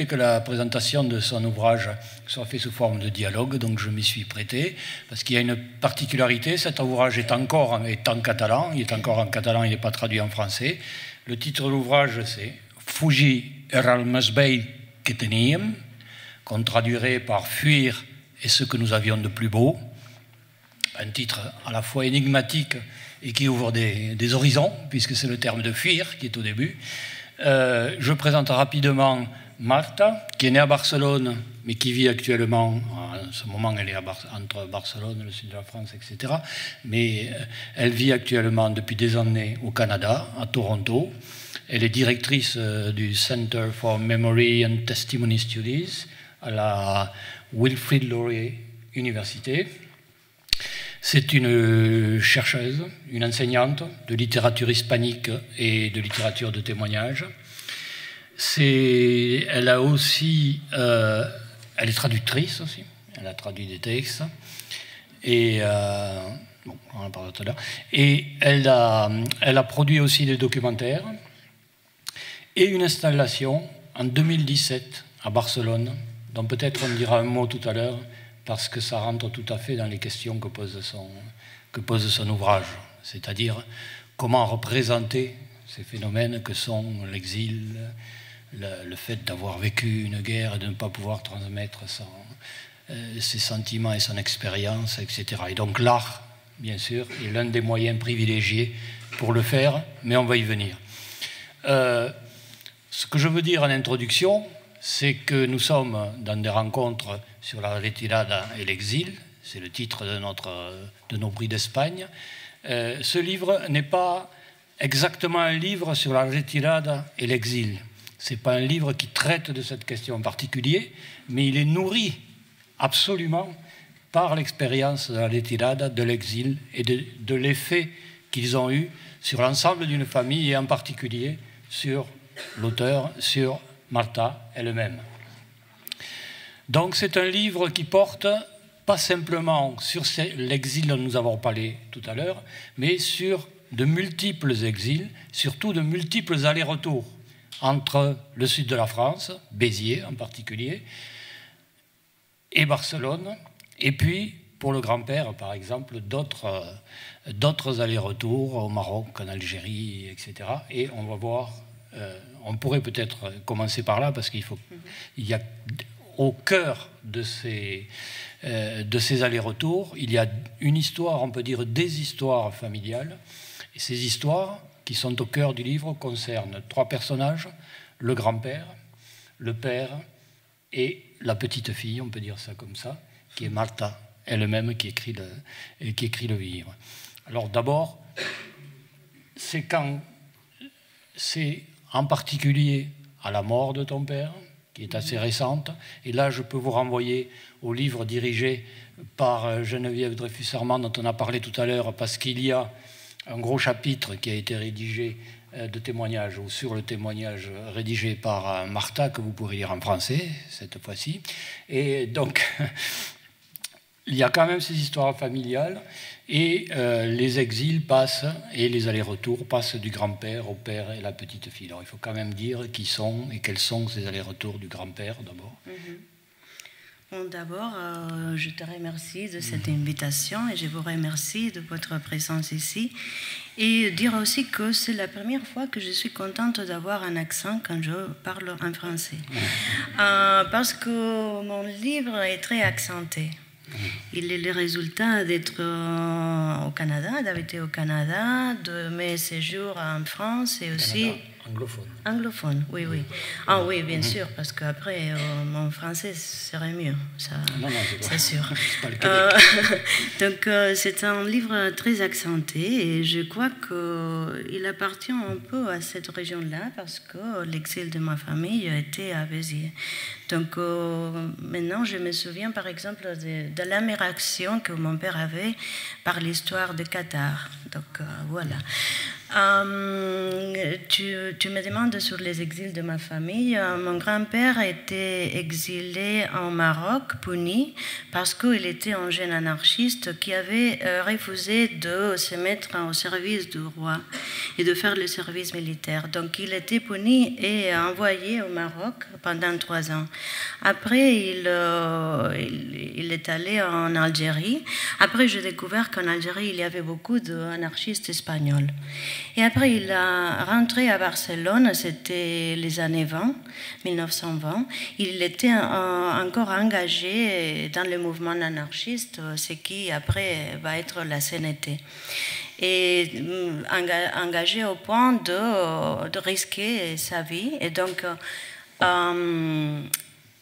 que la présentation de son ouvrage soit faite sous forme de dialogue, donc je m'y suis prêté, parce qu'il y a une particularité, cet ouvrage est en catalan, il est encore en catalan, il n'est pas traduit en français. Le titre de l'ouvrage, c'est « Fugir era el més bell que teníem », qu'on traduirait par « Fuir est ce que nous avions de plus beau », un titre à la fois énigmatique et qui ouvre des horizons, puisque c'est le terme de « fuir » qui est au début. Je présente rapidement Marta, qui est née à Barcelone, mais qui vit actuellement, en ce moment elle est entre Barcelone, le sud de la France, etc. Mais elle vit actuellement depuis des années au Canada, à Toronto. Elle est directrice du Center for Memory and Testimony Studies à la Wilfrid Laurier Université. C'est une chercheuse, une enseignante de littérature hispanique et de littérature de témoignage. Elle est traductrice aussi, elle a traduit des textes, et bon, on en parlera tout à l'heure. Et elle a produit aussi des documentaires et une installation en 2017 à Barcelone, dont peut-être on dira un mot tout à l'heure, parce que ça rentre tout à fait dans les questions que pose son ouvrage, c'est-à-dire comment représenter ces phénomènes que sont l'exil, le fait d'avoir vécu une guerre et de ne pas pouvoir transmettre ses sentiments et son expérience, etc. Et donc l'art, bien sûr, est l'un des moyens privilégiés pour le faire, mais on va y venir. Ce que je veux dire en introduction, c'est que nous sommes dans des rencontres sur la retirada et l'exil, c'est le titre de nos prix d'Espagne. Ce livre n'est pas exactement un livre sur la retirada et l'exil. Ce n'est pas un livre qui traite de cette question en particulier, mais il est nourri absolument par l'expérience de la retirada, de l'exil et de l'effet qu'ils ont eu sur l'ensemble d'une famille et en particulier sur l'auteur, sur Marta elle-même. Donc c'est un livre qui porte pas simplement sur l'exil dont nous avons parlé tout à l'heure, mais sur de multiples exils, surtout de multiples allers-retours entre le sud de la France, Béziers en particulier, et Barcelone, et puis pour le grand-père, par exemple, d'autres allers-retours au Maroc, en Algérie, etc. Et on va voir, on pourrait peut-être commencer par là, parce qu'il y a au cœur de ces allers-retours, il y a une histoire, on peut dire des histoires familiales, et ces histoires qui sont au cœur du livre concernent trois personnages, le grand-père, le père et la petite fille, on peut dire ça comme ça, qui est Marta elle-même qui écrit le livre. Alors d'abord, c'est en particulier à la mort de ton père, qui est assez récente, et là je peux vous renvoyer au livre dirigé par Geneviève Dreyfus-Armand dont on a parlé tout à l'heure, parce qu'il y a un gros chapitre qui a été rédigé de témoignages, ou sur le témoignage rédigé par Marta, que vous pourrez lire en français cette fois-ci. Et donc, il y a quand même ces histoires familiales, et les exils passent, et les allers-retours passent du grand-père au père et la petite fille. Alors il faut quand même dire qui sont et quels sont ces allers-retours du grand-père d'abord. Bon, d'abord, je te remercie de cette invitation et je vous remercie de votre présence ici. Et dire aussi que c'est la première fois que je suis contente d'avoir un accent quand je parle en français. Parce que mon livre est très accenté. Il est le résultat d'être au Canada, d'habiter au Canada, de mes séjours en France et aussi... Canada, anglophone. Anglophone, oui, oui. Ah oui, bien sûr, parce qu'après, mon français serait mieux, ça, c'est sûr. C'est pas le Québec. Donc, c'est un livre très accenté et je crois qu'il appartient un peu à cette région-là parce que l'exil de ma famille était à Béziers. Donc, maintenant, je me souviens, par exemple, de l'admiration que mon père avait par l'histoire de Qatar. Donc, voilà. Tu me demandes sur les exils de ma famille. Mon grand-père était exilé en Maroc, puni, parce qu'il était un jeune anarchiste qui avait refusé de se mettre au service du roi et de faire le service militaire. Donc il était puni et envoyé au Maroc pendant 3 ans. Après, il est allé en Algérie. Après, j'ai découvert qu'en Algérie, il y avait beaucoup d'anarchistes espagnols. Et après, il a rentré à Barcelone, c'était les années 1920. Il était encore engagé dans le mouvement anarchiste, ce qui après va être la CNT. Et engagé au point de risquer sa vie. Et donc,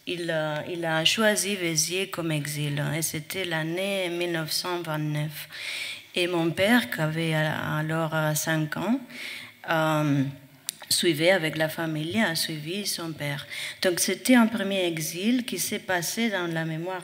il a choisi Béziers comme exil. Et c'était l'année 1929. Et mon père, qui avait alors 5 ans, suivait avec la famille, a suivi son père. Donc c'était un premier exil qui s'est passé dans la mémoire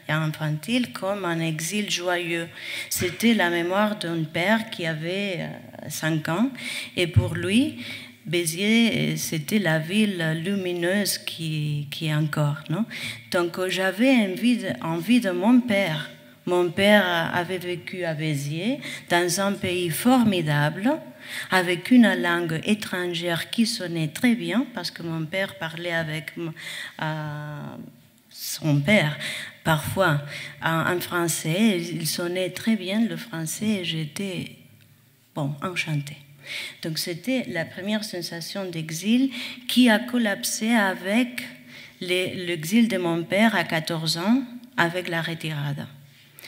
infantile comme un exil joyeux. C'était la mémoire d'un père qui avait 5 ans et pour lui, Béziers, c'était la ville lumineuse qui est encore. Non? Donc j'avais envie de mon père. Mon père avait vécu à Béziers, dans un pays formidable, avec une langue étrangère qui sonnait très bien, parce que mon père parlait avec son père, parfois en français. Il sonnait très bien le français et j'étais, enchantée. Donc c'était la première sensation d'exil qui a collapsé avec l'exil de mon père à 14 ans, avec la retirada.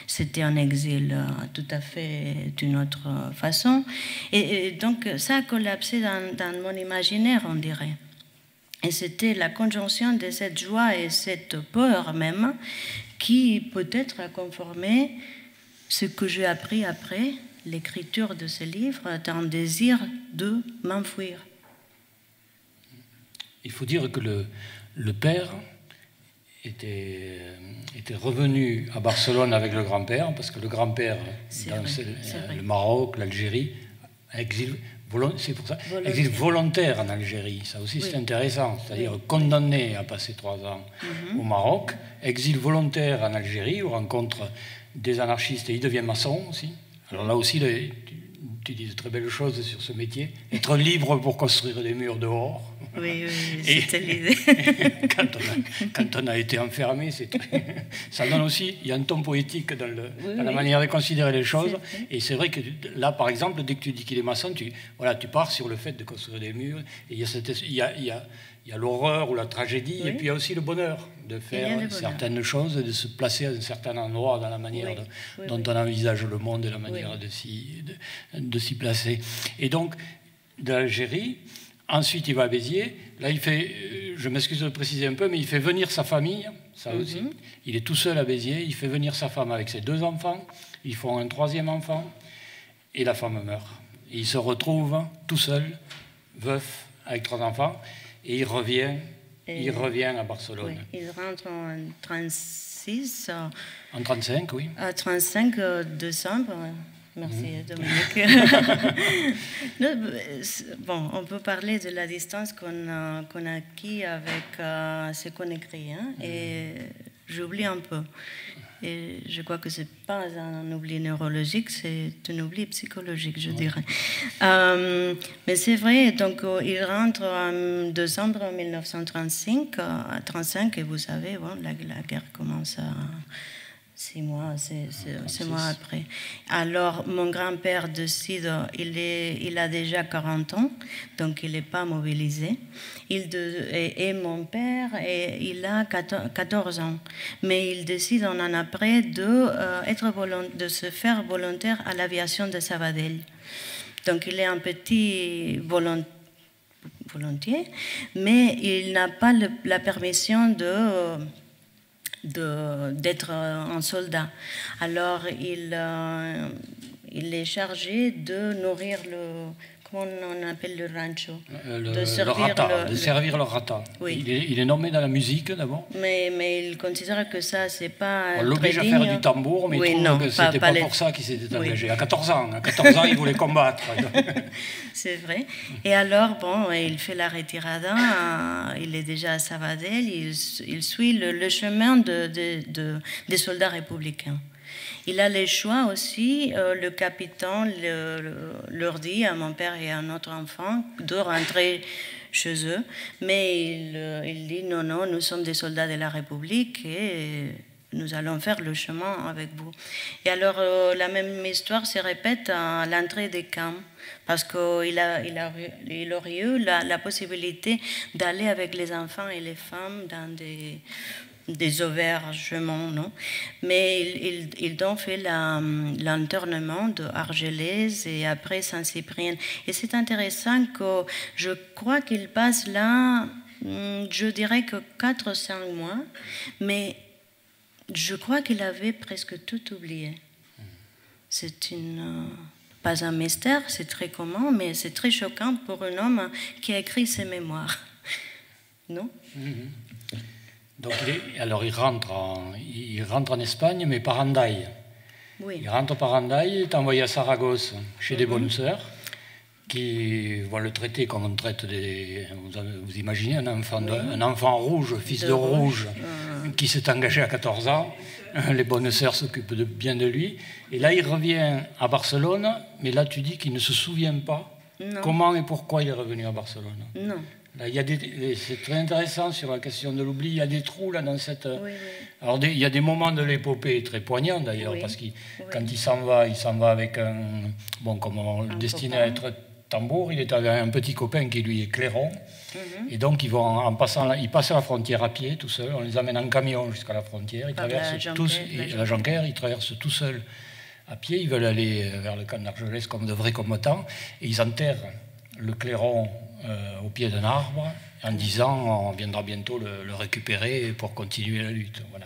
C'était un exil tout à fait d'une autre façon. Et donc, ça a collapsé dans mon imaginaire, on dirait. Et c'était la conjonction de cette joie et cette peur même qui peut-être a conformé ce que j'ai appris après l'écriture de ce livre, d'un désir de m'enfuir. Il faut dire que le père était revenu à Barcelone avec le grand-père, parce que le grand-père, dans le Maroc, l'Algérie, exil volontaire en Algérie, ça aussi c'est intéressant, c'est-à-dire condamné à passer 3 ans au Maroc, exil volontaire en Algérie, où rencontre des anarchistes et il devient maçon aussi. Alors là aussi, tu dis de très belles choses sur ce métier, être libre pour construire des murs dehors. Oui, c'était l'idée. Quand on a été enfermé, ça donne aussi, il y a un ton poétique dans la manière de considérer les choses. Et c'est vrai que là, par exemple, dès que tu dis qu'il est maçon, tu pars sur le fait de construire des murs. Et il y a l'horreur ou la tragédie, et puis il y a aussi le bonheur de faire certaines choses, de se placer à un certain endroit dans la manière dont on envisage le monde et la manière de s'y placer. Et donc, d'Algérie, ensuite il va à Béziers. Là, il fait, je m'excuse de préciser un peu, mais il fait venir sa famille, ça aussi. Il est tout seul à Béziers, il fait venir sa femme avec ses 2 enfants, ils font un 3e enfant, et la femme meurt. Et il se retrouve tout seul, veuf, avec 3 enfants, et il revient à Barcelone. Oui, il rentre en 36. En 35, oui. 35 décembre. Merci, Dominique. On peut parler de la distance qu'on a acquis avec ce qu'on écrit. Et j'oublie un peu. Et je crois que ce n'est pas un oubli neurologique, c'est un oubli psychologique, je dirais. Mais c'est vrai, donc il rentre en décembre 1935, et vous savez, la guerre commence à 6 mois, 6 mois après. Alors, mon grand-père décide, il a déjà 40 ans, donc il n'est pas mobilisé. Et mon père, il a 14 ans. Mais il décide un an après de se faire volontaire à l'aviation de Sabadell. Donc, il est un petit volontiers, mais il n'a pas la permission d'être un soldat. Alors, il est chargé de nourrir comment on appelle le rancho? Le rata, de servir le rata. Oui. Il est nommé dans la musique d'abord. Mais il considère que ça, c'est pas. On l'oblige à faire du tambour, mais il trouve que ce n'était pas pour ça qu'il s'était engagé. À 14 ans, il voulait combattre. C'est vrai. Et alors, bon, il fait la retirada, il est déjà à Sabadell, il suit le chemin des soldats républicains. Il a le choix aussi, le capitaine leur dit à mon père et à notre enfant de rentrer chez eux, mais il dit non, nous sommes des soldats de la République et nous allons faire le chemin avec vous. Et alors la même histoire se répète à l'entrée des camps, parce qu'il aurait eu la possibilité d'aller avec les enfants et les femmes dans des aubergements, non? Mais ils ont fait l'internement de Argelès et après Saint-Cyprien. Et c'est intéressant que je crois qu'il passe là, je dirais que 4 ou 5 mois, mais je crois qu'il avait presque tout oublié. C'est pas un mystère, c'est très commun, mais c'est très choquant pour un homme qui a écrit ses mémoires. Non? Donc il rentre en Espagne, mais par Hendaye. Oui. Il rentre par Hendaye, il est envoyé à Saragosse chez des bonnes sœurs qui vont le traiter comme on traite vous imaginez un enfant rouge, fils de rouge, qui s'est engagé à 14 ans. Les bonnes sœurs s'occupent bien de lui. Et là, il revient à Barcelone, mais là, tu dis qu'il ne se souvient pas comment et pourquoi il est revenu à Barcelone. Non. Là, c'est très intéressant sur la question de l'oubli. Il y a des trous là dans cette. Oui. Alors il y a des moments de l'épopée très poignants d'ailleurs, parce que quand il s'en va avec comme on le destinait à être tambour, il est avec un petit copain qui lui est clairon. Et donc ils passent la frontière à pied tout seul. On les amène en camion jusqu'à la frontière. Ils traversent tous la Jonquère. Ils traversent tout seuls à pied. Ils veulent aller vers le camp d'Argelès comme de vrais combattants. Et ils enterrent le clairon au pied d'un arbre en disant on viendra bientôt le récupérer pour continuer la lutte. Voilà.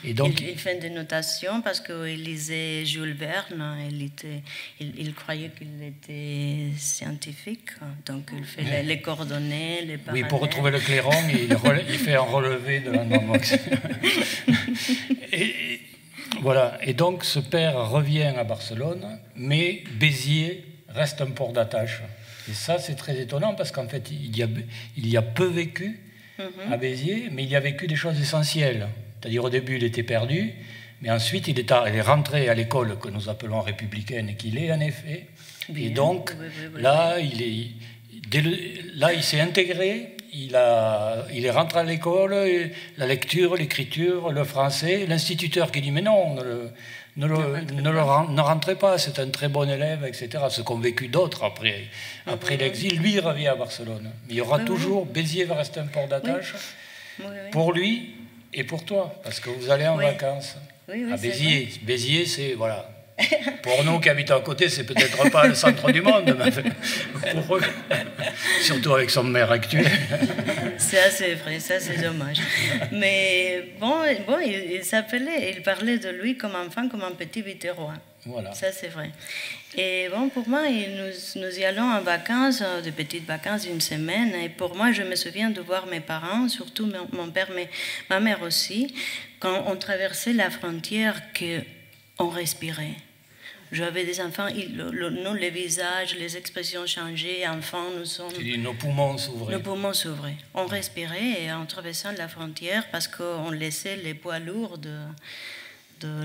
Et donc, il fait des notations parce qu'il lisait Jules Verne, il croyait qu'il était scientifique, donc il fait les coordonnées, les parallèles. Oui, pour retrouver le clairon, il fait un relevé de l'endroit. Voilà. Et donc ce père revient à Barcelone, mais Béziers reste un port d'attache. Et ça, c'est très étonnant parce qu'en fait, il y a peu vécu à Béziers, mais il y a vécu des choses essentielles. C'est-à-dire, au début, il était perdu, mais ensuite, il est rentré à l'école que nous appelons républicaine, qu'il est en effet. Bien. Et donc, là, il s'est intégré, il est rentré à l'école, la lecture, l'écriture, le français, l'instituteur qui dit « mais non, ne rentrez pas, c'est un très bon élève, etc. » Ce qu'ont vécu d'autres après l'exil. Lui, il revient à Barcelone. Mais il y aura toujours, Béziers va rester un port d'attache pour lui et pour toi, parce que vous allez en vacances à Béziers. Béziers, c'est, voilà, pour nous qui habitons à côté, c'est peut-être pas le centre du monde, mais pour eux, surtout avec son maire actuel. Ça, c'est vrai, ça, c'est dommage. Mais bon, il parlait de lui comme enfant, comme un petit Viterrois. Voilà. Ça, c'est vrai. Et bon, pour moi, nous y allons en vacances, de petites vacances d'une semaine. Et pour moi, je me souviens de voir mes parents, surtout mon père, mais ma mère aussi, quand on traversait la frontière, qu'on respirait. J'avais des enfants, les visages, les expressions changeaient. Enfants, nous sommes. Nos poumons s'ouvraient. Nos poumons s'ouvraient. On respirait en traversant la frontière parce qu'on laissait les poids lourds de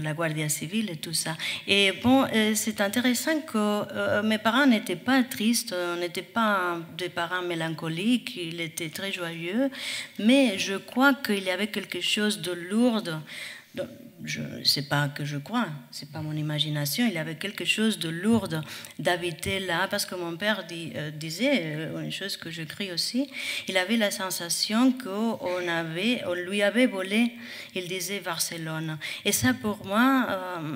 la Guardia Civile et tout ça. Et bon, c'est intéressant que mes parents n'étaient pas tristes, n'étaient pas des parents mélancoliques, ils étaient très joyeux, mais je crois qu'il y avait quelque chose de lourd. C'est pas que je crois, c'est pas mon imagination, il y avait quelque chose de lourd d'habiter là, parce que mon père disait une chose que j'écris aussi, il avait la sensation qu'on lui avait volé, il disait Barcelone. Et ça pour moi,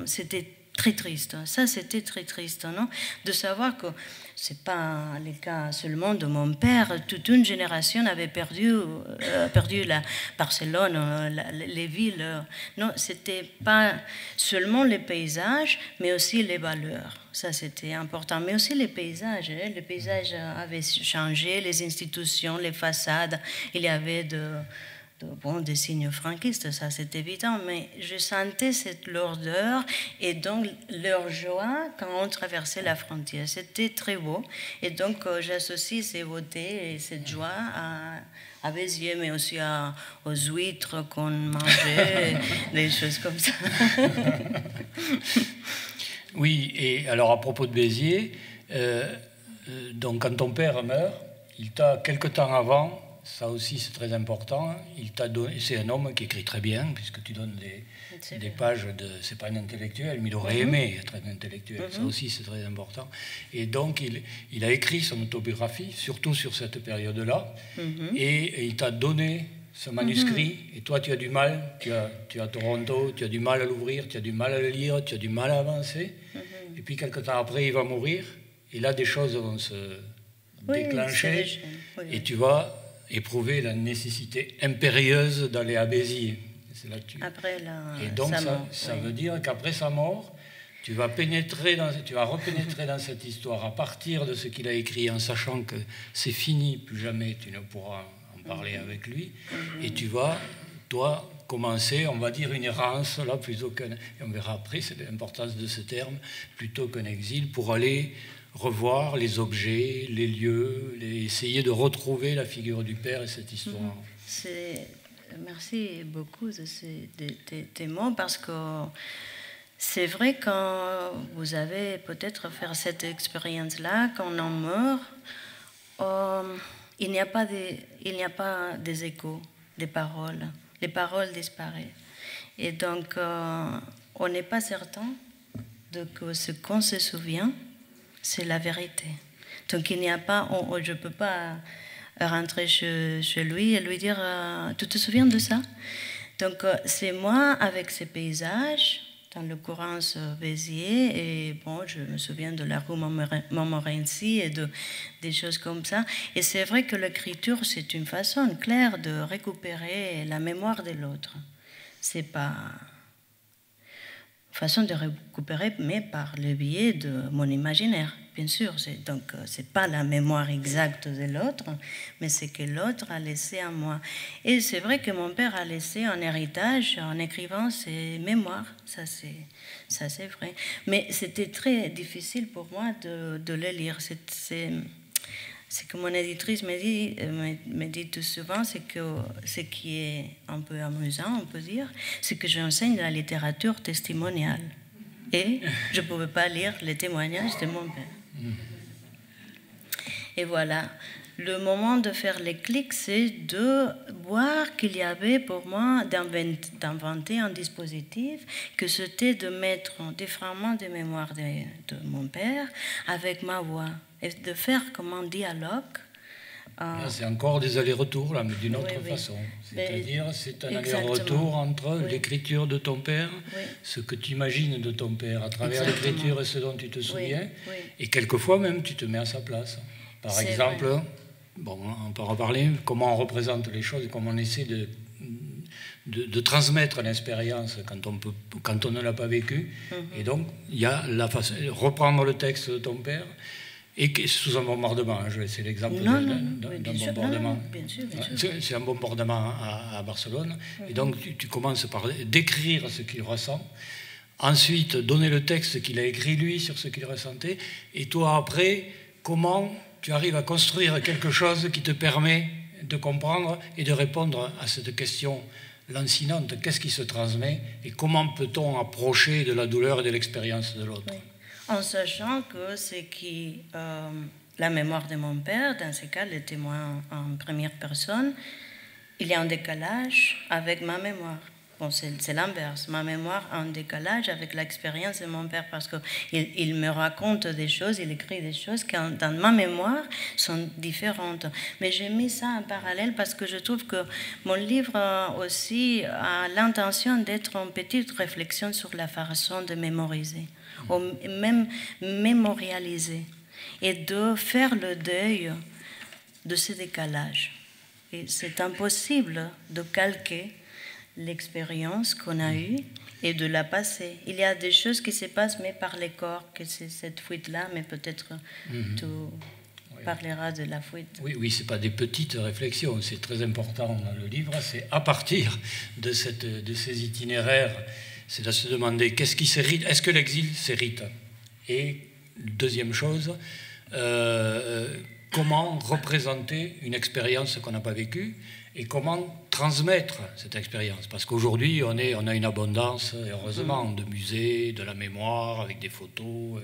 c'était très triste. Ça, c'était très triste, non? De savoir que c'est pas le cas seulement de mon père. Toute une génération avait perdu Barcelone, les villes. Non, c'était pas seulement les paysages, mais aussi les valeurs. Ça, c'était important. Mais aussi les paysages. Les paysages avaient changé, les institutions, les façades. Il y avait des signes franquistes, ça c'est évident, mais je sentais cette lourdeur et donc leur joie quand on traversait la frontière. C'était très beau. Et donc j'associe ces beautés et cette joie à Béziers, mais aussi aux huîtres qu'on mangeait, des choses comme ça. Oui, et alors à propos de Béziers, donc quand ton père meurt, il t'a quelque temps avant. Ça aussi, c'est très important. C'est un homme qui écrit très bien, puisque tu donnes des pages de... C'est pas un intellectuel, mais il aurait aimé être un intellectuel. Ça aussi, c'est très important. Et donc, il a écrit son autobiographie, surtout sur cette période-là, et il t'a donné ce manuscrit. Et toi, tu as du mal. Tu es à Toronto, tu as du mal à l'ouvrir, tu as du mal à le lire, tu as du mal à avancer. Et puis, quelque temps après, il va mourir. Et là, des choses vont se déclencher. Et tu vas éprouver la nécessité impérieuse d'aller à Béziers. Et donc ça veut dire qu'après sa mort, tu vas repénétrer dans cette histoire à partir de ce qu'il a écrit, en sachant que c'est fini, plus jamais tu ne pourras en parler avec lui, et tu vas, toi, commencer, on va dire, une errance, là, plutôt qu'un... Et on verra après, c'est l'importance de ce terme, plutôt qu'un exil, pour aller revoir les objets, les lieux, essayer de retrouver la figure du père et cette histoire. Merci beaucoup de tes mots, parce que c'est vrai quand vous avez peut-être fait cette expérience-là, quand on meurt, il n'y a pas des échos des paroles. Les paroles disparaissent. Et donc, on n'est pas certain de que ce qu'on se souvient, c'est la vérité. Donc il n'y a pas, je ne peux pas rentrer chez lui et lui dire tu te souviens de ça? Donc c'est moi avec ces paysages dans l'occurrence Béziers, et bon, je me souviens de la rue Montmorency et des choses comme ça. Et c'est vrai que l'écriture, c'est une façon claire de récupérer la mémoire de l'autre. C'est pas façon de récupérer, mais par le biais de mon imaginaire, bien sûr. Donc, ce n'est pas la mémoire exacte de l'autre, mais c'est que l'autre a laissé en moi. Et c'est vrai que mon père a laissé un héritage en écrivant ses mémoires, ça c'est vrai. Mais c'était très difficile pour moi de le lire. C'est que mon éditrice me dit tout souvent, c'est que ce qui est un peu amusant, on peut dire, c'est que j'enseigne la littérature testimoniale. Et je ne pouvais pas lire les témoignages de mon père. Et voilà, le moment de faire les clics, c'est de voir qu'il y avait pour moi d'inventer un dispositif, que c'était de mettre des fragments de mémoire de mon père avec ma voix. Et de faire comme un dialogue. C'est encore des allers-retours, là, mais d'une autre façon. C'est-à-dire, c'est un aller-retour entre l'écriture de ton père, ce que tu imagines de ton père à travers l'écriture et ce dont tu te souviens, et quelquefois même tu te mets à sa place. Par exemple, bon, on peut en parler, comment on représente les choses et comment on essaie de transmettre l'expérience quand on ne l'a pas vécu. Et donc, il y a la façon de reprendre le texte de ton père, et sous un bombardement. C'est l'exemple d'un bombardement. C'est un bombardement à Barcelone. Et donc, tu commences par décrire ce qu'il ressent. Ensuite, donner le texte qu'il a écrit, lui, sur ce qu'il ressentait. Et toi, après, comment tu arrives à construire quelque chose qui te permet de comprendre et de répondre à cette question lancinante. Qu'est-ce qui se transmet et comment peut-on approcher de la douleur et de l'expérience de l'autre? En sachant que c'est la mémoire de mon père, dans ce cas, le témoin en première personne, il y a un décalage avec ma mémoire. bon, c'est l'inverse. Ma mémoire a un décalage avec l'expérience de mon père parce qu'il me raconte des choses, il écrit des choses qui, dans ma mémoire, sont différentes. Mais j'ai mis ça en parallèle parce que je trouve que mon livre aussi a l'intention d'être une petite réflexion sur la façon de mémoriser, ou même mémorialiser, et de faire le deuil de ce décalage. Et c'est impossible de calquer l'expérience qu'on a eue et de la passer. Il y a des choses qui se passent, mais par les corps, que c'est cette fuite-là, mais peut-être tu parleras de la fuite. Oui, ce n'est pas des petites réflexions, c'est très important dans le livre, c'est à partir de ces itinéraires, c'est de se demander qu'est-ce qui s'hérite, est-ce que l'exil s'hérite? Et deuxième chose, comment représenter une expérience qu'on n'a pas vécue et comment transmettre cette expérience. Parce qu'aujourd'hui, on a une abondance, heureusement, de musées, de la mémoire, avec des photos.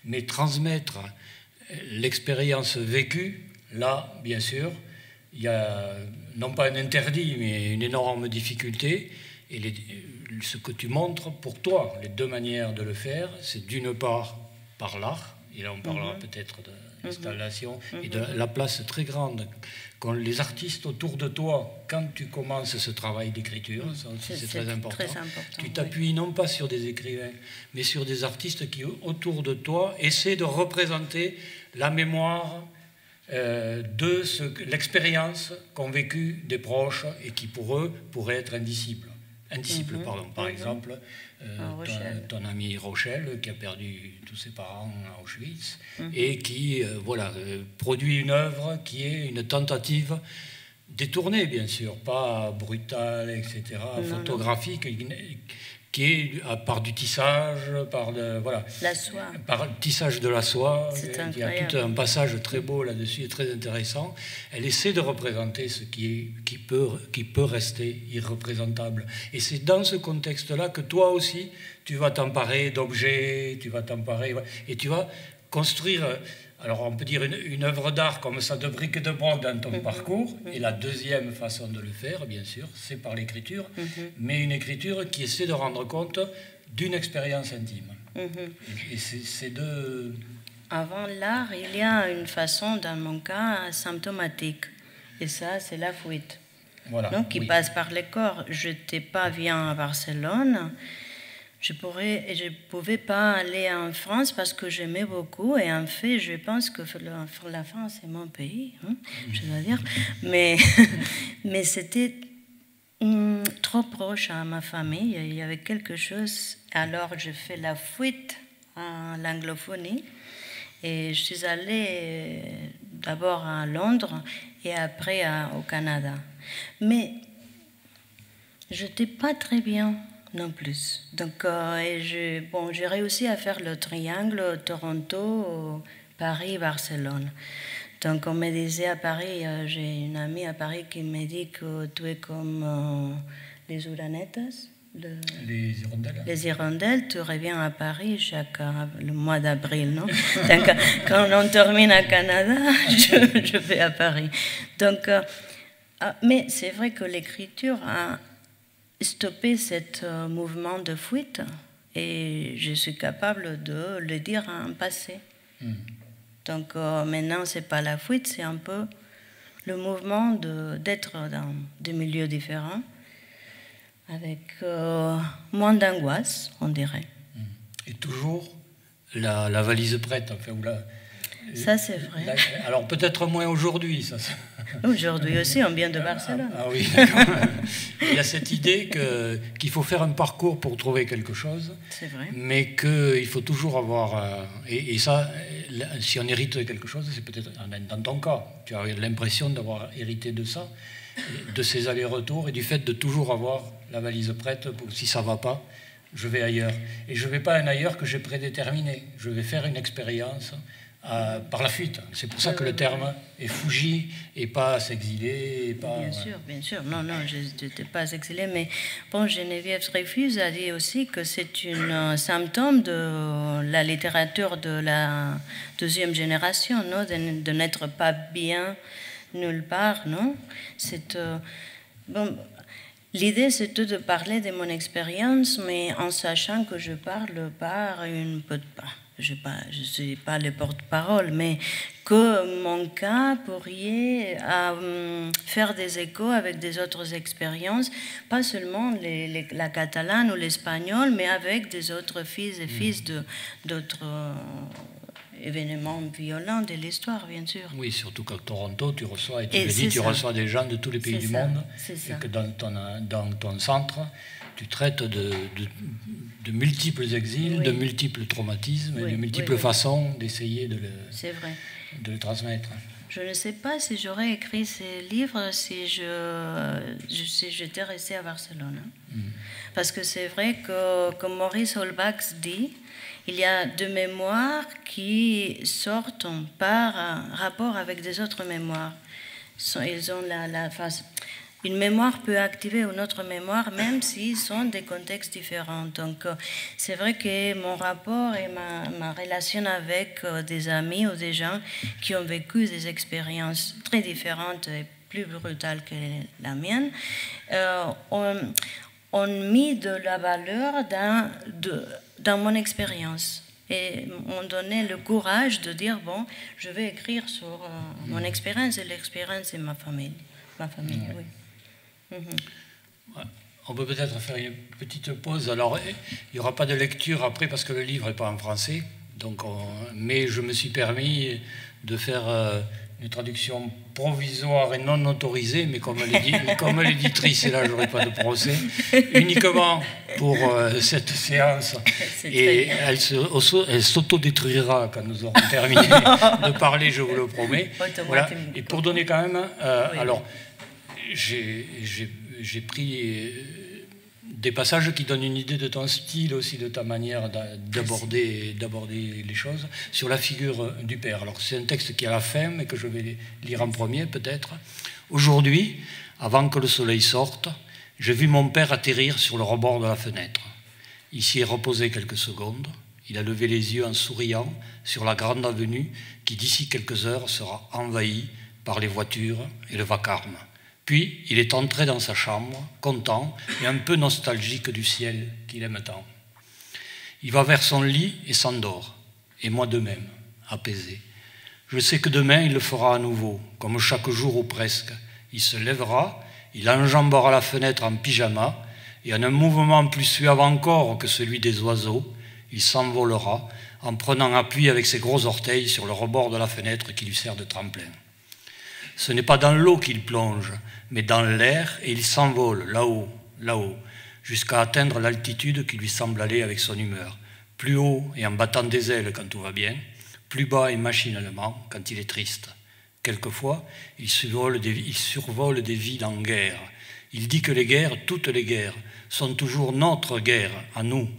Mais transmettre l'expérience vécue, là, bien sûr, il y a non pas un interdit, mais une énorme difficulté. Et ce que tu montres pour toi, les deux manières de le faire, c'est d'une part par l'art, et là on parlera peut-être de l'installation et de la place très grande qu'ont les artistes autour de toi quand tu commences ce travail d'écriture. C'est très important. Tu t'appuies non pas sur des écrivains, mais sur des artistes qui, autour de toi, essaient de représenter la mémoire de l'expérience qu'ont vécu des proches et qui, pour eux, pourrait être indicible. Par exemple, ton ami Rochelle, qui a perdu tous ses parents à Auschwitz, et qui produit une œuvre qui est une tentative détournée, bien sûr, pas brutale, etc., photographique, qui est par du tissage, la soie. Par le tissage de la soie. Il y a tout un passage très beau là-dessus et très intéressant. Elle essaie de représenter ce qui peut rester irreprésentable. Et c'est dans ce contexte-là que toi aussi, tu vas t'emparer d'objets, et tu vas construire... Alors on peut dire une œuvre d'art comme ça de briques de broc dans ton parcours. Et la deuxième façon de le faire, bien sûr, c'est par l'écriture, mais une écriture qui essaie de rendre compte d'une expérience intime. Et c'est de... Avant l'art, il y a une façon, dans mon cas, symptomatique. Et ça, c'est la fuite. Donc, qui passe par les corps. Je n'étais pas bien à Barcelone. Je ne pouvais pas aller en France parce que j'aimais beaucoup. Et en fait, je pense que la France est mon pays, je dois dire. Mais c'était trop proche à ma famille. Il y avait quelque chose. Alors, j'ai fait la fuite à l'anglophonie. Et je suis allée d'abord à Londres et après au Canada. Mais je n'étais pas très bien non plus. Donc, j'ai réussi à faire le triangle Toronto, Paris, Barcelone. Donc, on me disait à Paris, j'ai une amie à Paris qui me dit que tu es comme les uranetas. Les hirondelles, tu reviens à Paris le mois d'avril, non? Donc, quand on termine à Canada, je vais à Paris. Donc, mais c'est vrai que l'écriture a stoppé ce mouvement de fuite et je suis capable de le dire en passé. Donc, maintenant, ce n'est pas la fuite, c'est un peu le mouvement d'être dans des milieux différents, avec moins d'angoisse, on dirait. Et toujours la valise prête, enfin, ça, c'est vrai. Alors, peut-être moins aujourd'hui. Aujourd'hui aussi, on vient de Barcelone. Ah oui, d'accord. Il y a cette idée qu'il faut faire un parcours pour trouver quelque chose. C'est vrai. Mais qu'il faut toujours avoir... Et ça, si on hérite de quelque chose, c'est peut-être... Dans ton cas, tu as l'impression d'avoir hérité de ça, de ces allers-retours et du fait de toujours avoir la valise prête pour si ça ne va pas, je vais ailleurs. Et je ne vais pas un ailleurs que j'ai prédéterminé. Je vais faire une expérience par la fuite. C'est pour ça que le terme est fugi et pas s'exiler. Bien sûr. Non, je n'étais pas exilée. Mais bon, Geneviève Dreyfus a dit aussi que c'est un symptôme de la littérature de la deuxième génération, non, de n'être pas bien nulle part, non. C'est bon. L'idée, c'était de parler de mon expérience, mais en sachant que je parle par je ne suis pas le porte-parole, mais que mon cas pourrait faire des échos avec des autres expériences, pas seulement la catalane ou l'espagnol, mais avec des autres fils et fils d'autres événements violents de l'histoire, bien sûr. Oui, surtout qu'à Toronto, tu reçois, tu reçois des gens de tous les pays du monde, et que dans ton centre, tu traites de multiples exils, de multiples traumatismes et de multiples façons d'essayer de le transmettre. Je ne sais pas si j'aurais écrit ces livres si j'étais restée à Barcelone. Parce que c'est vrai que, comme Maurice Holbach dit, il y a deux mémoires qui sortent par rapport avec des autres mémoires. Ils ont la phase. Une mémoire peut activer une autre mémoire, même s'ils sont des contextes différents. Donc, c'est vrai que mon rapport et ma relation avec des amis ou des gens qui ont vécu des expériences très différentes et plus brutales que la mienne, ont mis de la valeur dans mon expérience et m'ont donné le courage de dire, bon, je vais écrire sur mon expérience et l'expérience de ma famille. Oui. On peut peut-être faire une petite pause. Alors, il n'y aura pas de lecture après parce que le livre n'est pas en français. Donc mais je me suis permis de faire une traduction provisoire et non autorisée, mais comme l'éditrice, et là, je n'aurai pas de procès, uniquement pour cette séance. Et elle s'autodétruira quand nous aurons terminé de parler, je vous le promets. Voilà. Et pour donner quand même... alors, j'ai pris des passages qui donnent une idée de ton style aussi, de ta manière d'aborder les choses, sur la figure du père. Alors c'est un texte qui est à la fin, mais que je vais lire en premier peut-être. Aujourd'hui, avant que le soleil sorte, j'ai vu mon père atterrir sur le rebord de la fenêtre. Il s'y est reposé quelques secondes. Il a levé les yeux en souriant sur la grande avenue qui d'ici quelques heures sera envahie par les voitures et le vacarme. Puis, il est entré dans sa chambre, content et un peu nostalgique du ciel qu'il aime tant. Il va vers son lit et s'endort, et moi de même, apaisé. Je sais que demain, il le fera à nouveau, comme chaque jour ou presque. Il se lèvera, il enjambera la fenêtre en pyjama, et en un mouvement plus suave encore que celui des oiseaux, il s'envolera en prenant appui avec ses gros orteils sur le rebord de la fenêtre qui lui sert de tremplin. Ce n'est pas dans l'eau qu'il plonge, mais dans l'air, et il s'envole là-haut, jusqu'à atteindre l'altitude qui lui semble aller avec son humeur. Plus haut et en battant des ailes quand tout va bien, plus bas et machinalement quand il est triste. Quelquefois, il survole des villes en guerre. Il dit que les guerres, toutes les guerres, sont toujours notre guerre, à nous.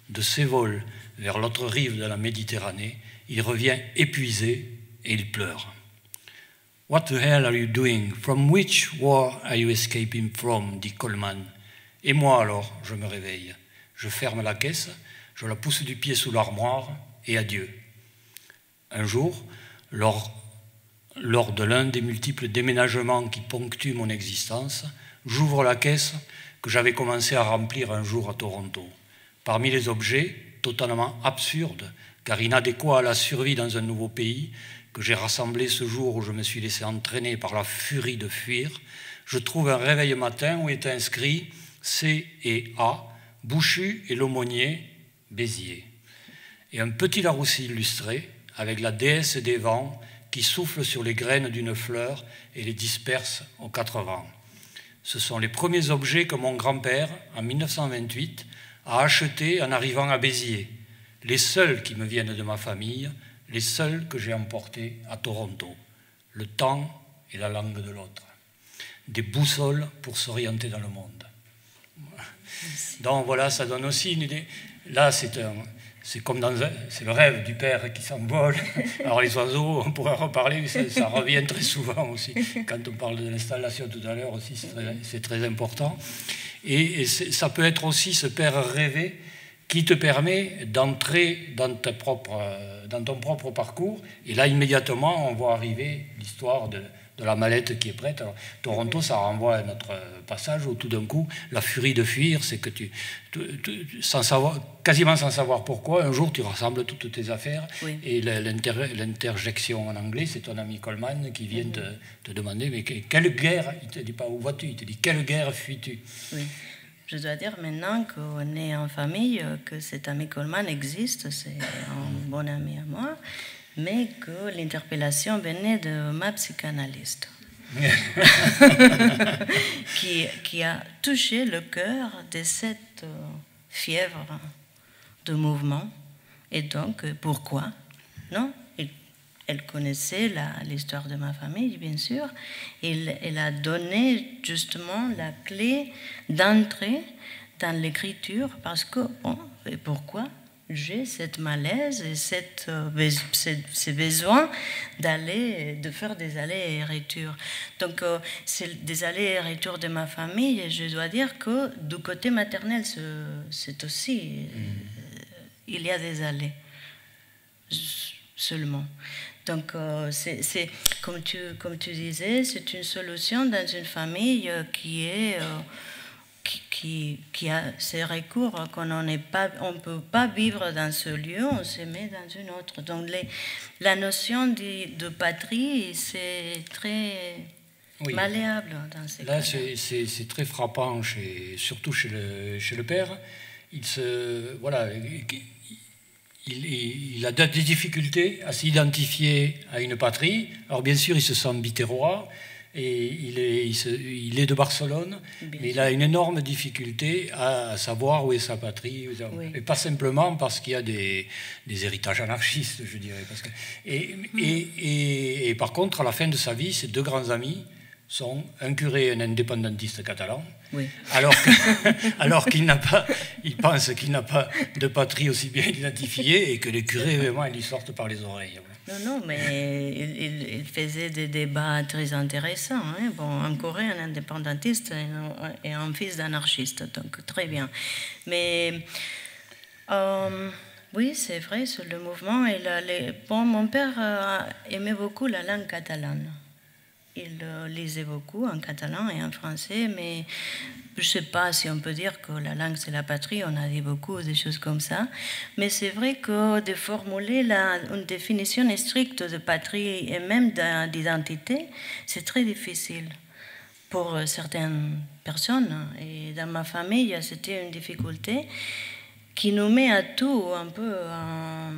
De ses vols vers l'autre rive de la Méditerranée, il revient épuisé et il pleure. What the hell are you doing? From which war are you escaping from? Dit Coleman. Et moi alors, je me réveille. Je ferme la caisse, je la pousse du pied sous l'armoire et adieu. Un jour, lors de l'un des multiples déménagements qui ponctuent mon existence, j'ouvre la caisse que j'avais commencé à remplir un jour à Toronto. Parmi les objets, totalement absurdes, car inadéquats à la survie dans un nouveau pays, que j'ai rassemblé ce jour où je me suis laissé entraîner par la furie de fuir, je trouve un réveil matin où est inscrit C et A, Bouchu et l'aumônier, Béziers. Et un petit Larousse illustré avec la déesse des vents qui souffle sur les graines d'une fleur et les disperse aux quatre vents. Ce sont les premiers objets que mon grand-père, en 1928, a achetés en arrivant à Béziers, les seuls qui me viennent de ma famille, les seuls que j'ai emportés à Toronto, le temps et la langue de l'autre. Des boussoles pour s'orienter dans le monde. Donc voilà, ça donne aussi une idée. Là, c'est le rêve du père qui s'envole. Alors les oiseaux, on pourrait en reparler, ça revient très souvent aussi. Quand on parle de l'installation tout à l'heure aussi, c'est très important. Et ça peut être aussi ce père rêvé qui te permet d'entrer dans ton propre parcours. Et là, immédiatement, on voit arriver l'histoire la mallette qui est prête. Alors, Toronto, ça renvoie à notre passage où tout d'un coup, la furie de fuir, c'est que quasiment sans savoir pourquoi, un jour tu rassembles toutes tes affaires et l'interjection en anglais, c'est ton ami Coleman qui vient te demander mais quelle guerre, il ne te dit pas où vas-tu, il te dit quelle guerre fuis-tu. Oui. Je dois dire maintenant qu'on est en famille, que cet ami Coleman existe, c'est un bon ami à moi, mais que l'interpellation venait de ma psychanalyste, qui a touché le cœur de cette fièvre de mouvement. Et donc, pourquoi? Non, elle connaissait l'histoire de ma famille, bien sûr. Elle a donné justement la clé d'entrée dans l'écriture parce que, bon, et pourquoi j'ai cette malaise et ce besoin de faire des allers et retours. Donc, c'est des allers et retours de ma famille, et je dois dire que du côté maternel, c'est aussi, il y a des allers seulement. Donc, c'est comme tu disais, c'est une solution dans une famille qui a ces recours qu'on ne peut pas vivre dans ce lieu, on se met dans une autre. Donc, la notion de patrie, c'est très malléable dans ces cas-là. Là, c'est très frappant, surtout chez le père. Il a des difficultés à s'identifier à une patrie. Alors bien sûr, il se sent bitérois et il est de Barcelone, mais il a une énorme difficulté à savoir où est sa patrie. Oui. Et pas simplement parce qu'il y a des héritages anarchistes, je dirais. Et par contre, à la fin de sa vie, ses deux grands amis sont un curé et un indépendantiste catalan, alors qu'il pense qu'il n'a pas de patrie aussi bien identifiée et que les curés, vraiment, ils lui sortent par les oreilles. Non, mais il faisait des débats très intéressants. Hein. Bon, un curé, un indépendantiste et un fils d'anarchiste, donc très bien. Mais oui, c'est vrai, sur le mouvement. Mon père aimait beaucoup la langue catalane. Il lisait beaucoup en catalan et en français, mais je ne sais pas si on peut dire que la langue c'est la patrie, on a dit beaucoup des choses comme ça, mais c'est vrai que de formuler une définition stricte de patrie et même d'identité, c'est très difficile pour certaines personnes. Et dans ma famille, c'était une difficulté qui nous met à tout un peu en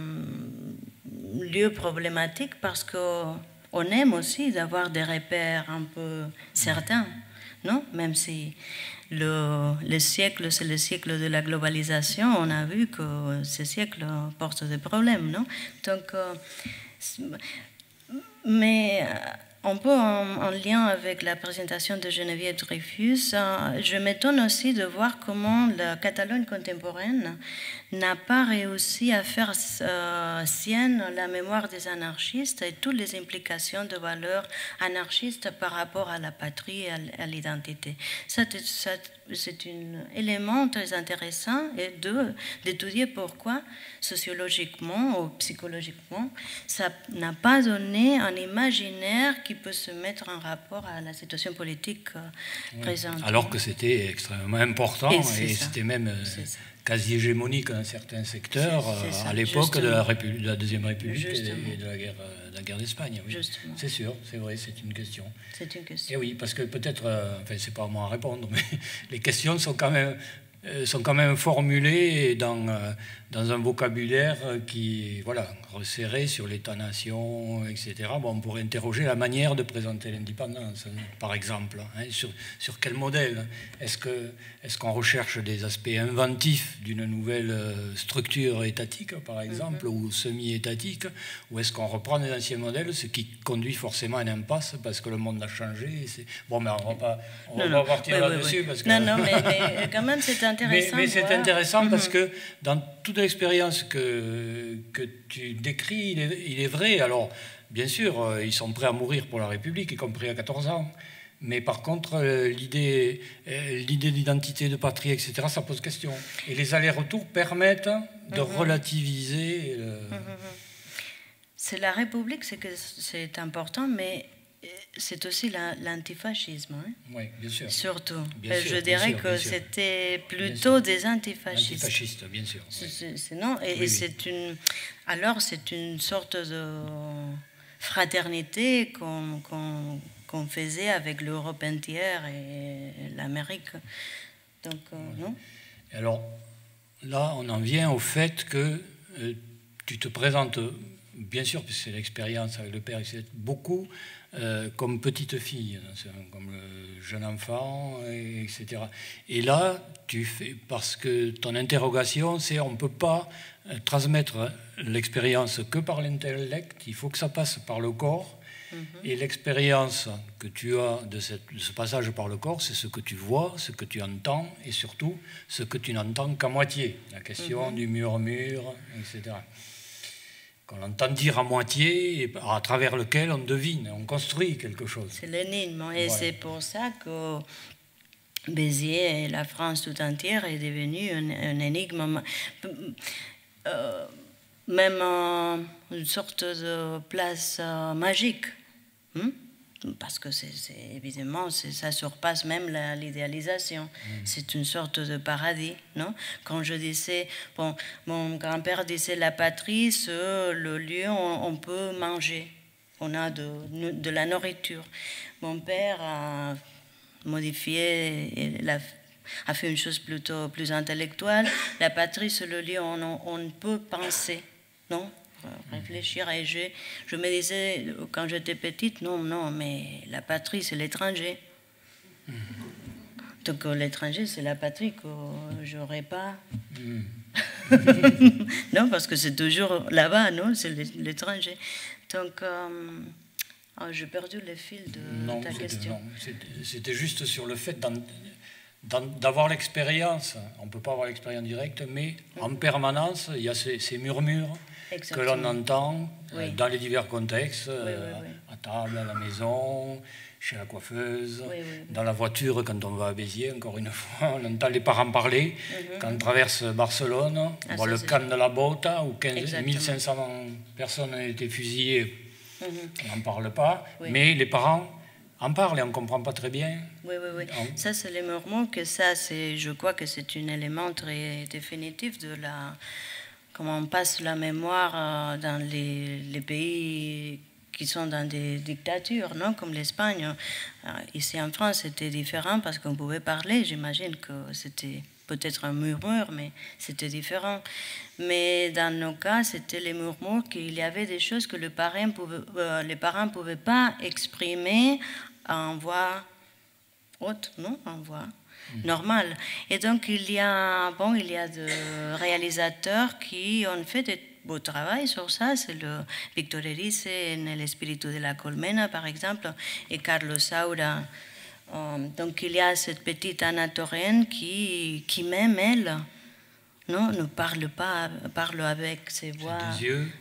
lieu problématique parce que on aime aussi d'avoir des repères un peu certains, non? Même si le siècle, c'est le siècle de la globalisation, on a vu que ce siècle porte des problèmes, non? Donc, mais un peu en lien avec la présentation de Geneviève Dreyfus, je m'étonne aussi de voir comment la Catalogne contemporaine n'a pas réussi à faire sienne la mémoire des anarchistes et toutes les implications de valeurs anarchistes par rapport à la patrie et à l'identité. C'est un élément très intéressant d'étudier pourquoi, sociologiquement ou psychologiquement, ça n'a pas donné un imaginaire qui peut se mettre en rapport à la situation politique présente. Alors que c'était extrêmement important et c'était même quasi hégémonique dans certains secteurs à l'époque de la Deuxième République et de la guerre d'Espagne. Oui. C'est sûr, c'est vrai, c'est une question. C'est une question. Et oui, parce que peut-être, enfin c'est pas à moi à répondre, mais les questions sont quand même formulées dans un vocabulaire qui, voilà, resserré sur l'État-nation, etc. Bon, on pourrait interroger la manière de présenter l'indépendance, par exemple. Hein, sur quel modèle? Est-ce qu'on recherche des aspects inventifs d'une nouvelle structure étatique, par exemple, ou semi-étatique, ou est-ce qu'on reprend des anciens modèles, ce qui conduit forcément à une impasse parce que le monde a changé? Bon, mais on va pas partir là-dessus. Parce que... Non, mais quand même, c'est intéressant. Mais c'est intéressant parce que dans toute l'expérience que tu décris, il est vrai. Alors, bien sûr, ils sont prêts à mourir pour la République, y compris à 14 ans. Mais par contre, l'idée d'identité, de patrie, etc., ça pose question. Et les allers-retours permettent de relativiser. C'est la République, c'est important, mais c'est aussi l'antifascisme. Hein? Oui, bien sûr. Surtout. Bien sûr, je dirais bien sûr, que c'était plutôt des antifascistes. Antifascistes, bien sûr. Non, et c'est alors c'est une sorte de fraternité qu'on faisait avec l'Europe entière et l'Amérique. Donc, non. Alors, là, on en vient au fait que tu te présentes, bien sûr, puisque c'est l'expérience avec le père, c'est beaucoup comme petite fille, comme jeune enfant, etc. Et là, tu fais, parce que ton interrogation, c'est on ne peut pas transmettre l'expérience que par l'intellect, il faut que ça passe par le corps. Et l'expérience que tu as de ce passage par le corps, c'est ce que tu vois, ce que tu entends, et surtout ce que tu n'entends qu'à moitié. La question du murmure, etc. Qu'on entend dire à moitié, et à travers lequel on devine, on construit quelque chose. C'est l'énigme, et voilà. C'est pour ça que Béziers et la France tout entière est devenue un énigme. Même une sorte de place magique. Parce que évidemment, ça surpasse même l'idéalisation. C'est une sorte de paradis, non? Quand je disais, bon, mon grand-père disait la patrie, c'est le lieu où on peut manger. On a de la nourriture. Mon père a modifié, a fait une chose plutôt plus intellectuelle. La patrie, c'est le lieu où on peut penser, non? Réfléchir, et je me disais quand j'étais petite, non, mais la patrie c'est l'étranger. Donc l'étranger c'est la patrie que j'aurais pas. Non, parce que c'est toujours là-bas, non, c'est l'étranger. Donc j'ai perdu le fil de ta question. C'était juste sur le fait d'avoir l'expérience. On ne peut pas avoir l'expérience directe, mais en permanence il y a ces murmures. Exactement. Que l'on entend dans les divers contextes, à table, à la maison, chez la coiffeuse, dans la voiture quand on va à Béziers, encore une fois, on entend les parents parler. Quand on traverse Barcelone, on voit le camp de la Bota où 1500 personnes ont été fusillées, on n'en parle pas, mais les parents en parlent et on ne comprend pas très bien. Oui. Ça, c'est les murmures, je crois que c'est un élément très définitif de la... Comment on passe la mémoire dans les pays qui sont dans des dictatures, non, comme l'Espagne. Ici en France, c'était différent parce qu'on pouvait parler. J'imagine que c'était peut-être un murmure, mais c'était différent. Mais dans nos cas, c'était les murmures qu'il y avait des choses que les parents ne pouvaient pas exprimer en voix haute, non, en voix normal. Et donc, il y a des réalisateurs qui ont fait de beau travail sur ça. C'est le Victor Erice en L'Espíritu de la Colmena, par exemple, et Carlos Saura. Donc, il y a cette petite Anna Torrent qui même elle, non, ne parle pas, parle avec ses voix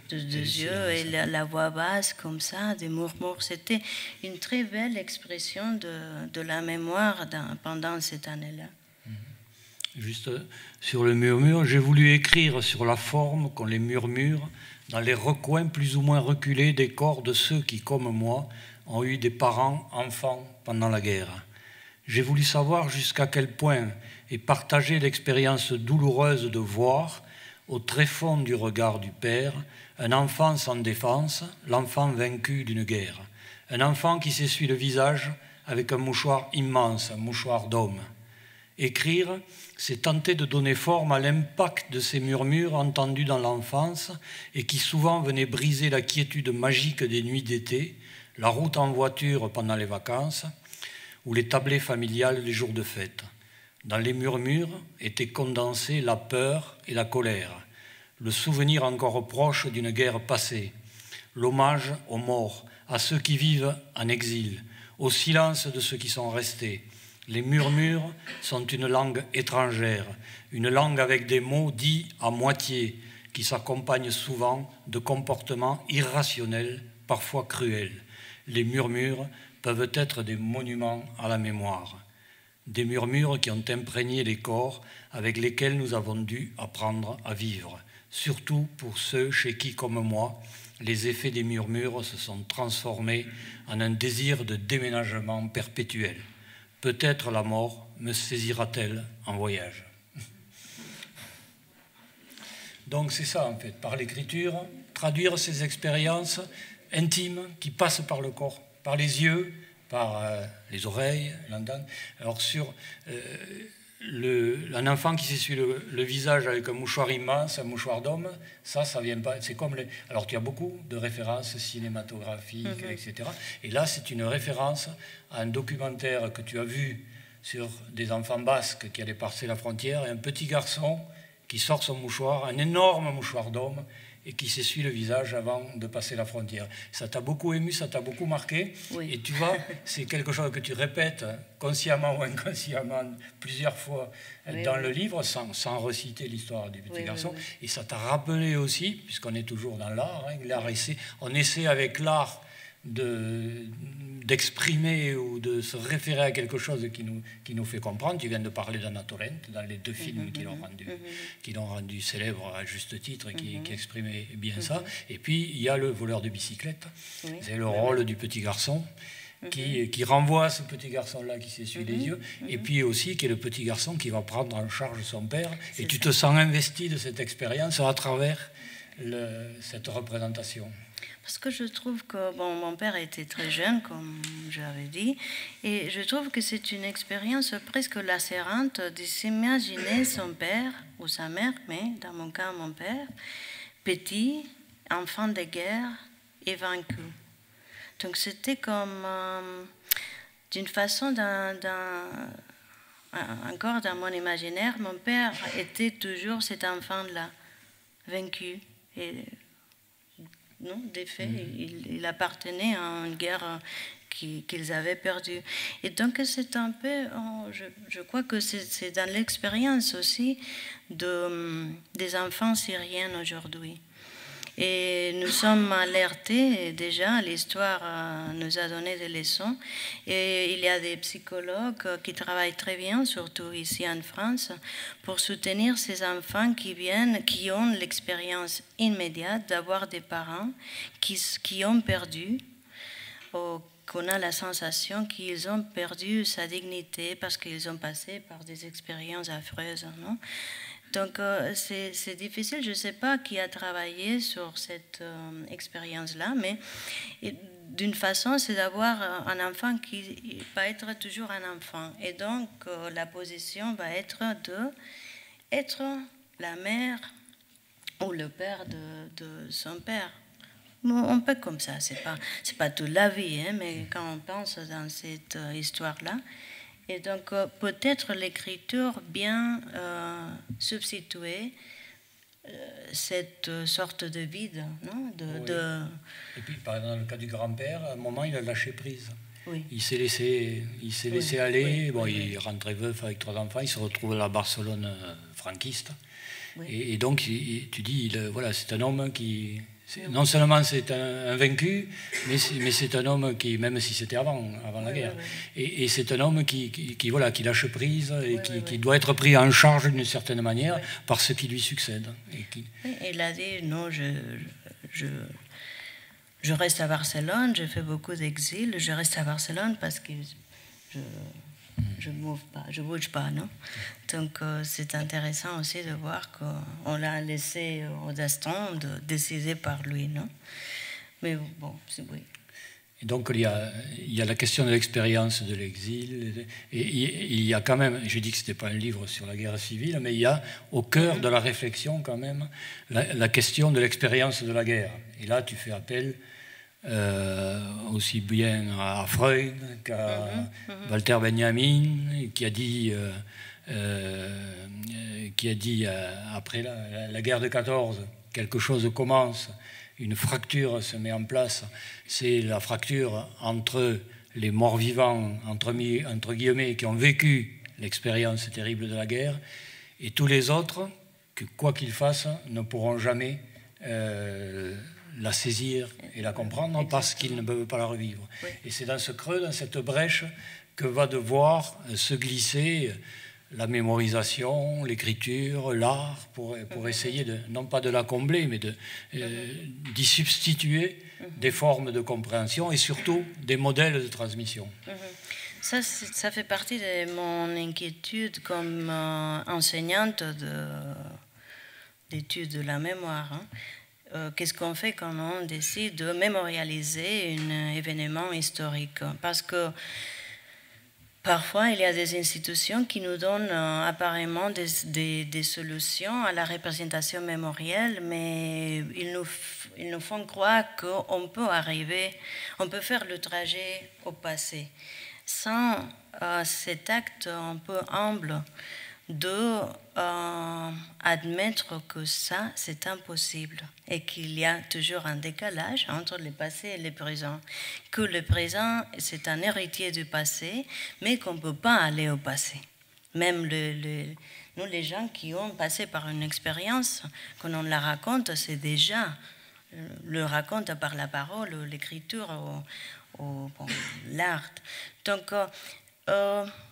de yeux et la voix basse comme ça, des murmures. C'était une très belle expression de la mémoire pendant cette année-là. Juste sur le murmure, j'ai voulu écrire sur la forme qu'ont les murmures dans les recoins plus ou moins reculés des corps de ceux qui, comme moi, ont eu des parents enfants pendant la guerre. J'ai voulu savoir jusqu'à quel point et partager l'expérience douloureuse de voir, au tréfonds du regard du père, un enfant sans défense, l'enfant vaincu d'une guerre. Un enfant qui s'essuie le visage avec un mouchoir immense, un mouchoir d'homme. Écrire, c'est tenter de donner forme à l'impact de ces murmures entendus dans l'enfance et qui souvent venaient briser la quiétude magique des nuits d'été, la route en voiture pendant les vacances ou les tablées familiales les jours de fête. Dans les murmures étaient condensés la peur et la colère, le souvenir encore proche d'une guerre passée, l'hommage aux morts, à ceux qui vivent en exil, au silence de ceux qui sont restés. Les murmures sont une langue étrangère, une langue avec des mots dits à moitié, qui s'accompagnent souvent de comportements irrationnels, parfois cruels. Les murmures peuvent être des monuments à la mémoire. Des murmures qui ont imprégné les corps avec lesquels nous avons dû apprendre à vivre, surtout pour ceux chez qui, comme moi, les effets des murmures se sont transformés en un désir de déménagement perpétuel. Peut-être la mort me saisira-t-elle en voyage. Donc c'est ça en fait, par l'écriture, traduire ces expériences intimes qui passent par le corps, par les yeux, par les oreilles, l'entendre. Alors sur un enfant qui s'essuie le visage avec un mouchoir immense, un mouchoir d'homme, ça vient pas. C'est comme alors tu as beaucoup de références cinématographiques, etc. Et là, c'est une référence à un documentaire que tu as vu sur des enfants basques qui allaient passer la frontière et un petit garçon qui sort son mouchoir, un énorme mouchoir d'homme, et qui s'essuie le visage avant de passer la frontière. Ça t'a beaucoup ému, ça t'a beaucoup marqué. Oui. Et tu vois, c'est quelque chose que tu répètes consciemment ou inconsciemment plusieurs fois dans le livre, sans reciter l'histoire du petit garçon. Et ça t'a rappelé aussi, puisqu'on est toujours dans l'art, on essaie avec l'art d'exprimer ou de se référer à quelque chose qui nous fait comprendre. Tu viens de parler d'Anna Torrent dans les deux films qui l'ont rendu célèbre à juste titre, qui exprimaient bien ça. Et puis il y a le voleur de bicyclette. C'est le rôle du petit garçon qui renvoie à ce petit garçon-là qui s'essuie les yeux, et puis aussi qui est le petit garçon qui va prendre en charge son père. Et tu te sens investi de cette expérience à travers cette représentation. Parce que je trouve que mon père était très jeune, comme j'avais dit, et je trouve que c'est une expérience presque lacérante de s'imaginer son père ou sa mère, mais dans mon cas, mon père, petit, enfant de guerre et vaincu. Donc c'était comme, d'une façon, encore dans mon imaginaire, mon père était toujours cet enfant-là, vaincu. Et, non, des faits, il appartenait à une guerre qu'ils avaient perdue. Et donc c'est un peu, je crois que c'est dans l'expérience aussi des enfants syriens aujourd'hui. Et nous sommes alertés, et déjà l'histoire nous a donné des leçons. Et il y a des psychologues qui travaillent très bien, surtout ici en France, pour soutenir ces enfants qui ont l'expérience immédiate d'avoir des parents qui ont perdu, ou qu'on a la sensation qu'ils ont perdu sa dignité parce qu'ils ont passé par des expériences affreuses, non ? Donc, c'est difficile. Je ne sais pas qui a travaillé sur cette expérience-là, mais d'une façon, c'est d'avoir un enfant qui va être toujours un enfant. Et donc, la position va être d'être la mère ou le père de son père. Bon, un peu comme ça. C'est pas toute la vie, hein, mais quand on pense dans cette histoire-là. Et donc, peut-être l'écriture bien substituer cette sorte de vide, non ? Et puis, par exemple, dans le cas du grand-père, à un moment, il a lâché prise. Oui. Il s'est laissé aller. Bon, il rentrait veuf avec 3 enfants. Il se retrouve à la Barcelone franquiste. Oui. Et donc, tu dis, voilà, c'est un homme qui... Non seulement c'est un vaincu, mais c'est un homme qui, même si c'était avant la guerre, et c'est un homme qui lâche prise et qui doit être pris en charge d'une certaine manière par ce qui lui succède. Il a dit, non, je reste à Barcelone, je fais beaucoup d'exil, je reste à Barcelone parce que je ne bouge pas, non ? Donc, c'est intéressant aussi de voir qu'on l'a laissé au destin de décider par lui, non ? Mais bon, oui. Et donc, il y a la question de l'expérience de l'exil. Et il y a quand même, je dis que ce n'était pas un livre sur la guerre civile, mais il y a au cœur de la réflexion quand même la question de l'expérience de la guerre. Et là, tu fais appel... aussi bien à Freud qu'à Walter Benjamin, qui a dit après la guerre de 14, quelque chose commence, une fracture se met en place. C'est la fracture entre les morts-vivants, entre guillemets, qui ont vécu l'expérience terrible de la guerre, et tous les autres, que quoi qu'ils fassent, ne pourront jamais la saisir et la comprendre parce qu'ils ne peuvent pas la revivre. Oui. Et c'est dans ce creux, dans cette brèche, que va devoir se glisser la mémorisation, l'écriture, l'art, pour essayer, non pas de la combler, mais d'y substituer des formes de compréhension et surtout des modèles de transmission. Ça fait partie de mon inquiétude comme enseignante d'études de la mémoire. Qu'est-ce qu'on fait quand on décide de mémorialiser un événement historique? Parce que parfois, il y a des institutions qui nous donnent apparemment des solutions à la représentation mémorielle, mais ils nous font croire qu'on peut on peut faire le trajet au passé, sans cet acte un peu humble de admettre que ça, c'est impossible et qu'il y a toujours un décalage entre le passé et le présent. Que le présent, c'est un héritier du passé, mais qu'on ne peut pas aller au passé. Même nous, les gens qui ont passé par une expérience, quand on la raconte, c'est déjà le raconte par la parole, l'écriture, l'art. Donc,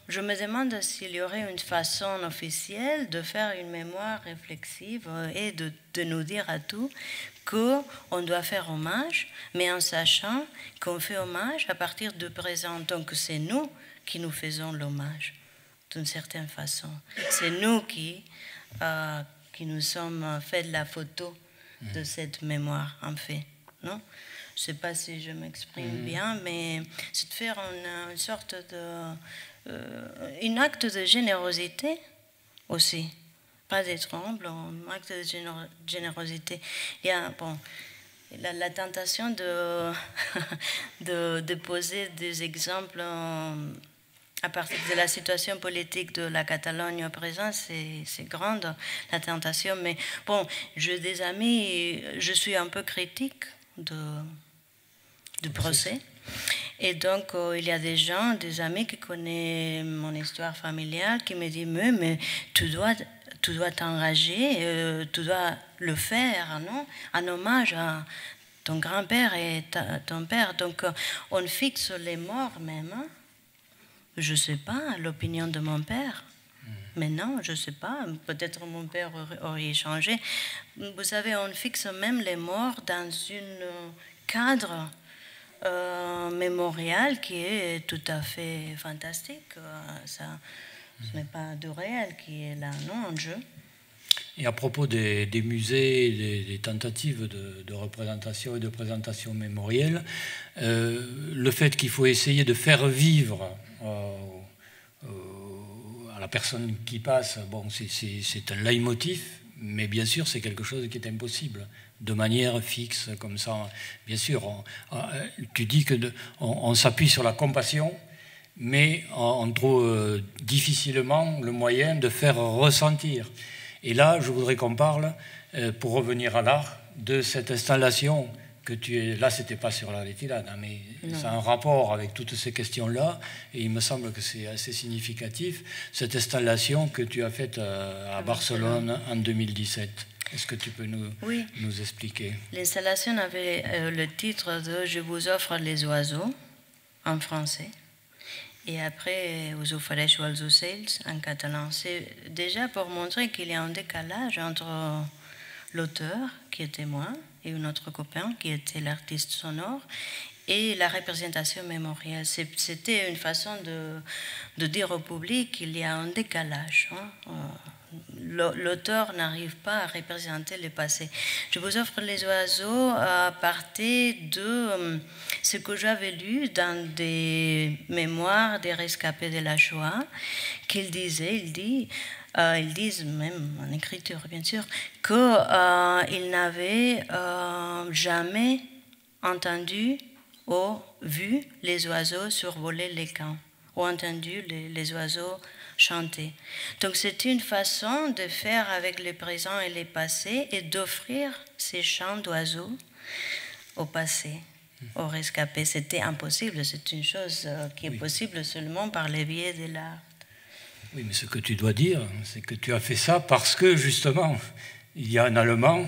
je me demande s'il y aurait une façon officielle de faire une mémoire réflexive et de nous dire à tous qu'on doit faire hommage, mais en sachant qu'on fait hommage à partir du présent. Donc c'est nous qui nous faisons l'hommage, d'une certaine façon. C'est nous qui nous sommes fait la photo de cette mémoire, en fait. Non ? Je ne sais pas si je m'exprime bien, mais c'est de faire une sorte un acte de générosité aussi. Pas d'être humble, un acte de générosité. Il y a la tentation de poser des exemples à partir de la situation politique de la Catalogne au présent, c'est grande la tentation. Mais bon, j'ai des amis, je suis un peu critique du procès. Et donc, il y a des gens, des amis qui connaissent mon histoire familiale, qui me disent mais tu dois t'engager, tu dois le faire, non? Un hommage à ton grand-père et ton père. Donc, on fixe les morts même. Hein? Je ne sais pas, l'opinion de mon père. Mais non, je ne sais pas. Peut-être mon père aurait changé. Vous savez, on fixe même les morts dans un cadre mémorial qui est tout à fait fantastique. Ce n'est pas du réel qui est là, non, en jeu. Et à propos des musées, des tentatives de représentation et de présentation mémorielle, le fait qu'il faut essayer de faire vivre à la personne qui passe, bon, c'est un leitmotiv, mais bien sûr c'est quelque chose qui est impossible, de manière fixe, comme ça. Bien sûr, tu dis qu'on s'appuie sur la compassion, mais on trouve difficilement le moyen de faire ressentir. Et là, je voudrais qu'on parle, pour revenir à l'art, de cette installation que tu es... Là, ce n'était pas sur la Retirada, hein, mais c'est un rapport avec toutes ces questions-là, et il me semble que c'est assez significatif, cette installation que tu as faite à Barcelone en 2017. Est-ce que tu peux nous expliquer? L'installation avait le titre de « Je vous offre les oiseaux » en français. Et après, « Us ofereixo els ocells » en catalan. C'est déjà pour montrer qu'il y a un décalage entre l'auteur, qui était moi, et un autre copain, qui était l'artiste sonore, et la représentation mémorielle. C'était une façon de dire au public qu'il y a un décalage. Hein. L'auteur n'arrive pas à représenter le passé. Je vous offre les oiseaux à partir de ce que j'avais lu dans des mémoires des rescapés de la Shoah, qu'ils disaient, ils disent même en écriture bien sûr, qu'ils n'avaient jamais entendu ou vu les oiseaux survoler les camps, ou entendu les oiseaux chanter. Donc c'est une façon de faire avec le présent et le passé et d'offrir ces chants d'oiseaux au passé, aux rescapés. C'était impossible, c'est une chose qui est possible seulement par le biais de l'art. Oui, mais ce que tu dois dire, c'est que tu as fait ça parce que justement, il y a un Allemand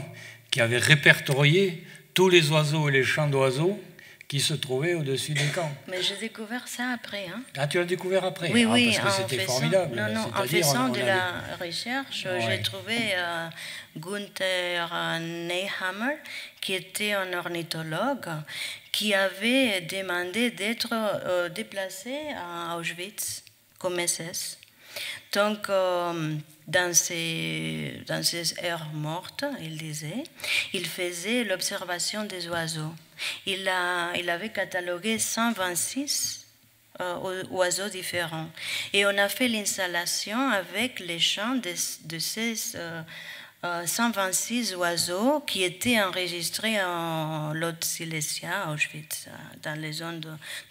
qui avait répertorié tous les oiseaux et les chants d'oiseaux qui se trouvait au-dessus des camps. Mais j'ai découvert ça après. Hein. Ah, tu l'as découvert après? Oui, oui, parce que c'était formidable. Non, non, en faisant de la recherche, j'ai trouvé Gunther Nehammer, qui était un ornithologue, qui avait demandé d'être déplacé à Auschwitz comme SS. Donc, dans ces heures mortes, il disait, il faisait l'observation des oiseaux. Il avait catalogué 126 oiseaux différents. Et on a fait l'installation avec les chants de ces 126 oiseaux qui étaient enregistrés en Lot-Silesia, à Auschwitz, dans les zones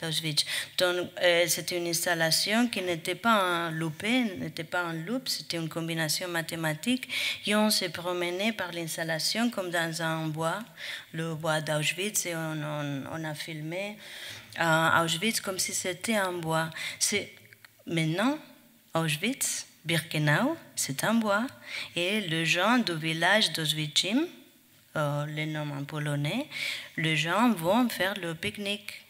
d'Auschwitz. Donc, c'était une installation qui n'était pas en loupé, n'était pas en loop, c'était une combinaison mathématique. Et on s'est promené par l'installation comme dans un bois, le bois d'Auschwitz, et on a filmé Auschwitz comme si c'était un bois. Maintenant, Auschwitz, Birkenau, c'est un bois, et les gens du village d'Auschwitzim, les noms en polonais, les gens vont faire le pique-nique.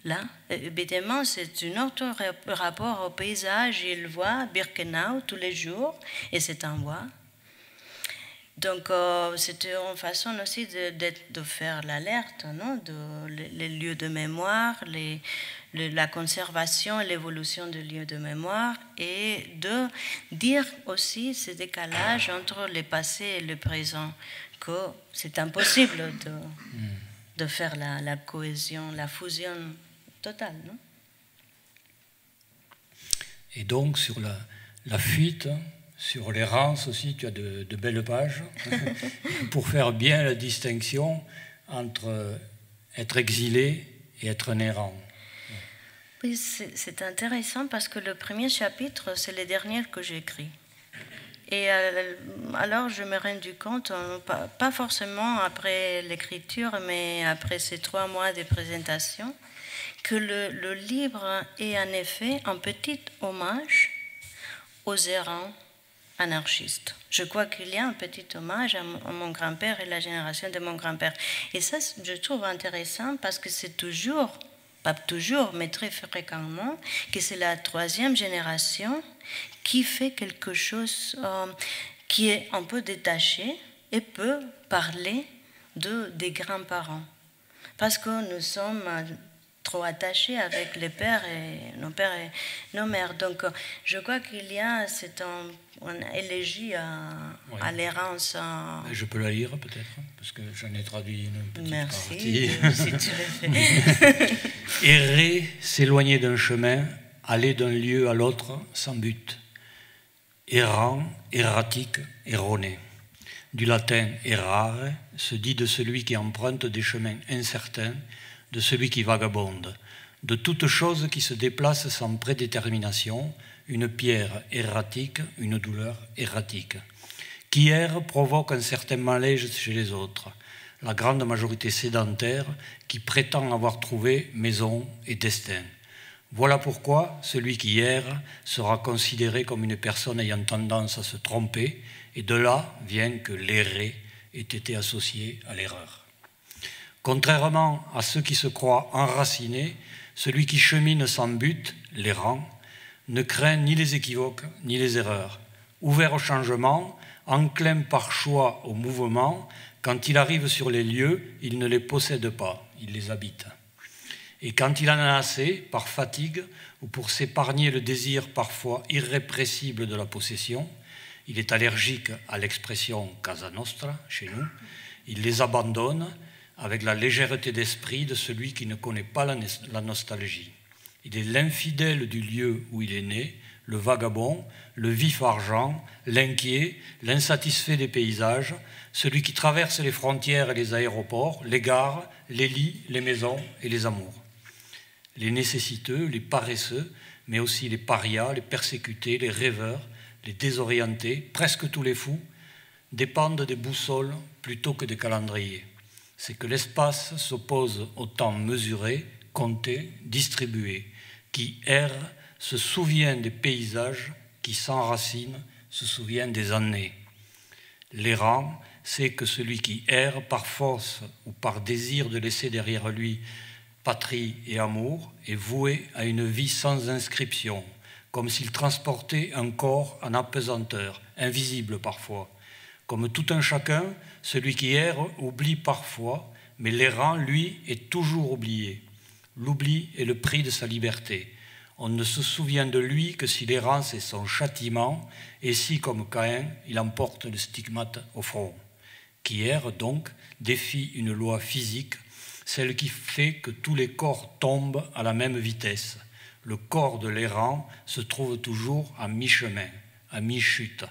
Là, évidemment, c'est un autre rapport au paysage. Ils voient Birkenau tous les jours, et c'est un bois. Donc, c'était une façon aussi de faire l'alerte, non? Les lieux de mémoire, la conservation et l'évolution des lieux de mémoire, et de dire aussi ce décalage entre le passé et le présent, que c'est impossible de faire la cohésion, la fusion totale. Non? Et donc, sur la fuite, sur l'errance aussi, tu as de belles pages pour faire bien la distinction entre être exilé et être un errant. Oui, c'est intéressant parce que le premier chapitre, c'est le dernier que j'ai écrit. Et alors, je me suis rendu compte, pas forcément après l'écriture, mais après ces 3 mois de présentation, que le livre est en effet un petit hommage aux errants anarchistes. Je crois qu'il y a un petit hommage à mon grand-père et la génération de mon grand-père. Et ça, je trouve intéressant parce que c'est toujours, pas toujours, mais très fréquemment, que c'est la 3e génération qui fait quelque chose qui est un peu détaché et peut parler des grands-parents. Parce que nous sommes trop attachés avec les pères et nos mères. Donc, je crois qu'il y a cette élégie à l'errance. Je peux la lire peut-être, parce que j'en ai traduit une petite partie. Merci, si tu le fais. Errer, s'éloigner d'un chemin, aller d'un lieu à l'autre sans but. Errant, erratique, erroné. Du latin errare se dit de celui qui emprunte des chemins incertains, de celui qui vagabonde, de toute chose qui se déplace sans prédétermination, une pierre erratique, une douleur erratique. Qui erre provoque un certain malaise chez les autres, la grande majorité sédentaire qui prétend avoir trouvé maison et destin. Voilà pourquoi celui qui erre sera considéré comme une personne ayant tendance à se tromper, et de là vient que l'errer ait été associé à l'erreur. Contrairement à ceux qui se croient enracinés, celui qui chemine sans but, l'errant, ne craint ni les équivoques ni les erreurs. Ouvert au changement, enclin par choix au mouvement, quand il arrive sur les lieux, il ne les possède pas, il les habite. Et quand il en a assez, par fatigue ou pour s'épargner le désir parfois irrépressible de la possession, il est allergique à l'expression Casa Nostra, chez nous, il les abandonne avec la légèreté d'esprit de celui qui ne connaît pas la nostalgie. Il est l'infidèle du lieu où il est né, le vagabond, le vif argent, l'inquiet, l'insatisfait des paysages, celui qui traverse les frontières et les aéroports, les gares, les lits, les maisons et les amours. Les nécessiteux, les paresseux, mais aussi les parias, les persécutés, les rêveurs, les désorientés, presque tous les fous, dépendent des boussoles plutôt que des calendriers. C'est que l'espace s'oppose au temps mesuré, compté, distribué. Qui erre se souvient des paysages, qui s'enracine se souvient des années. L'errant, c'est que celui qui erre par force ou par désir de laisser derrière lui patrie et amour, et voué à une vie sans inscription, comme s'il transportait un corps en apesanteur, invisible parfois. Comme tout un chacun, celui qui erre oublie parfois, mais l'errant, lui, est toujours oublié. L'oubli est le prix de sa liberté. On ne se souvient de lui que si l'errance est son châtiment, et si, comme Caïn, il emporte le stigmate au front. Qui erre, donc, défie une loi physique, celle qui fait que tous les corps tombent à la même vitesse. Le corps de l'errant se trouve toujours à mi-chemin, à mi-chute,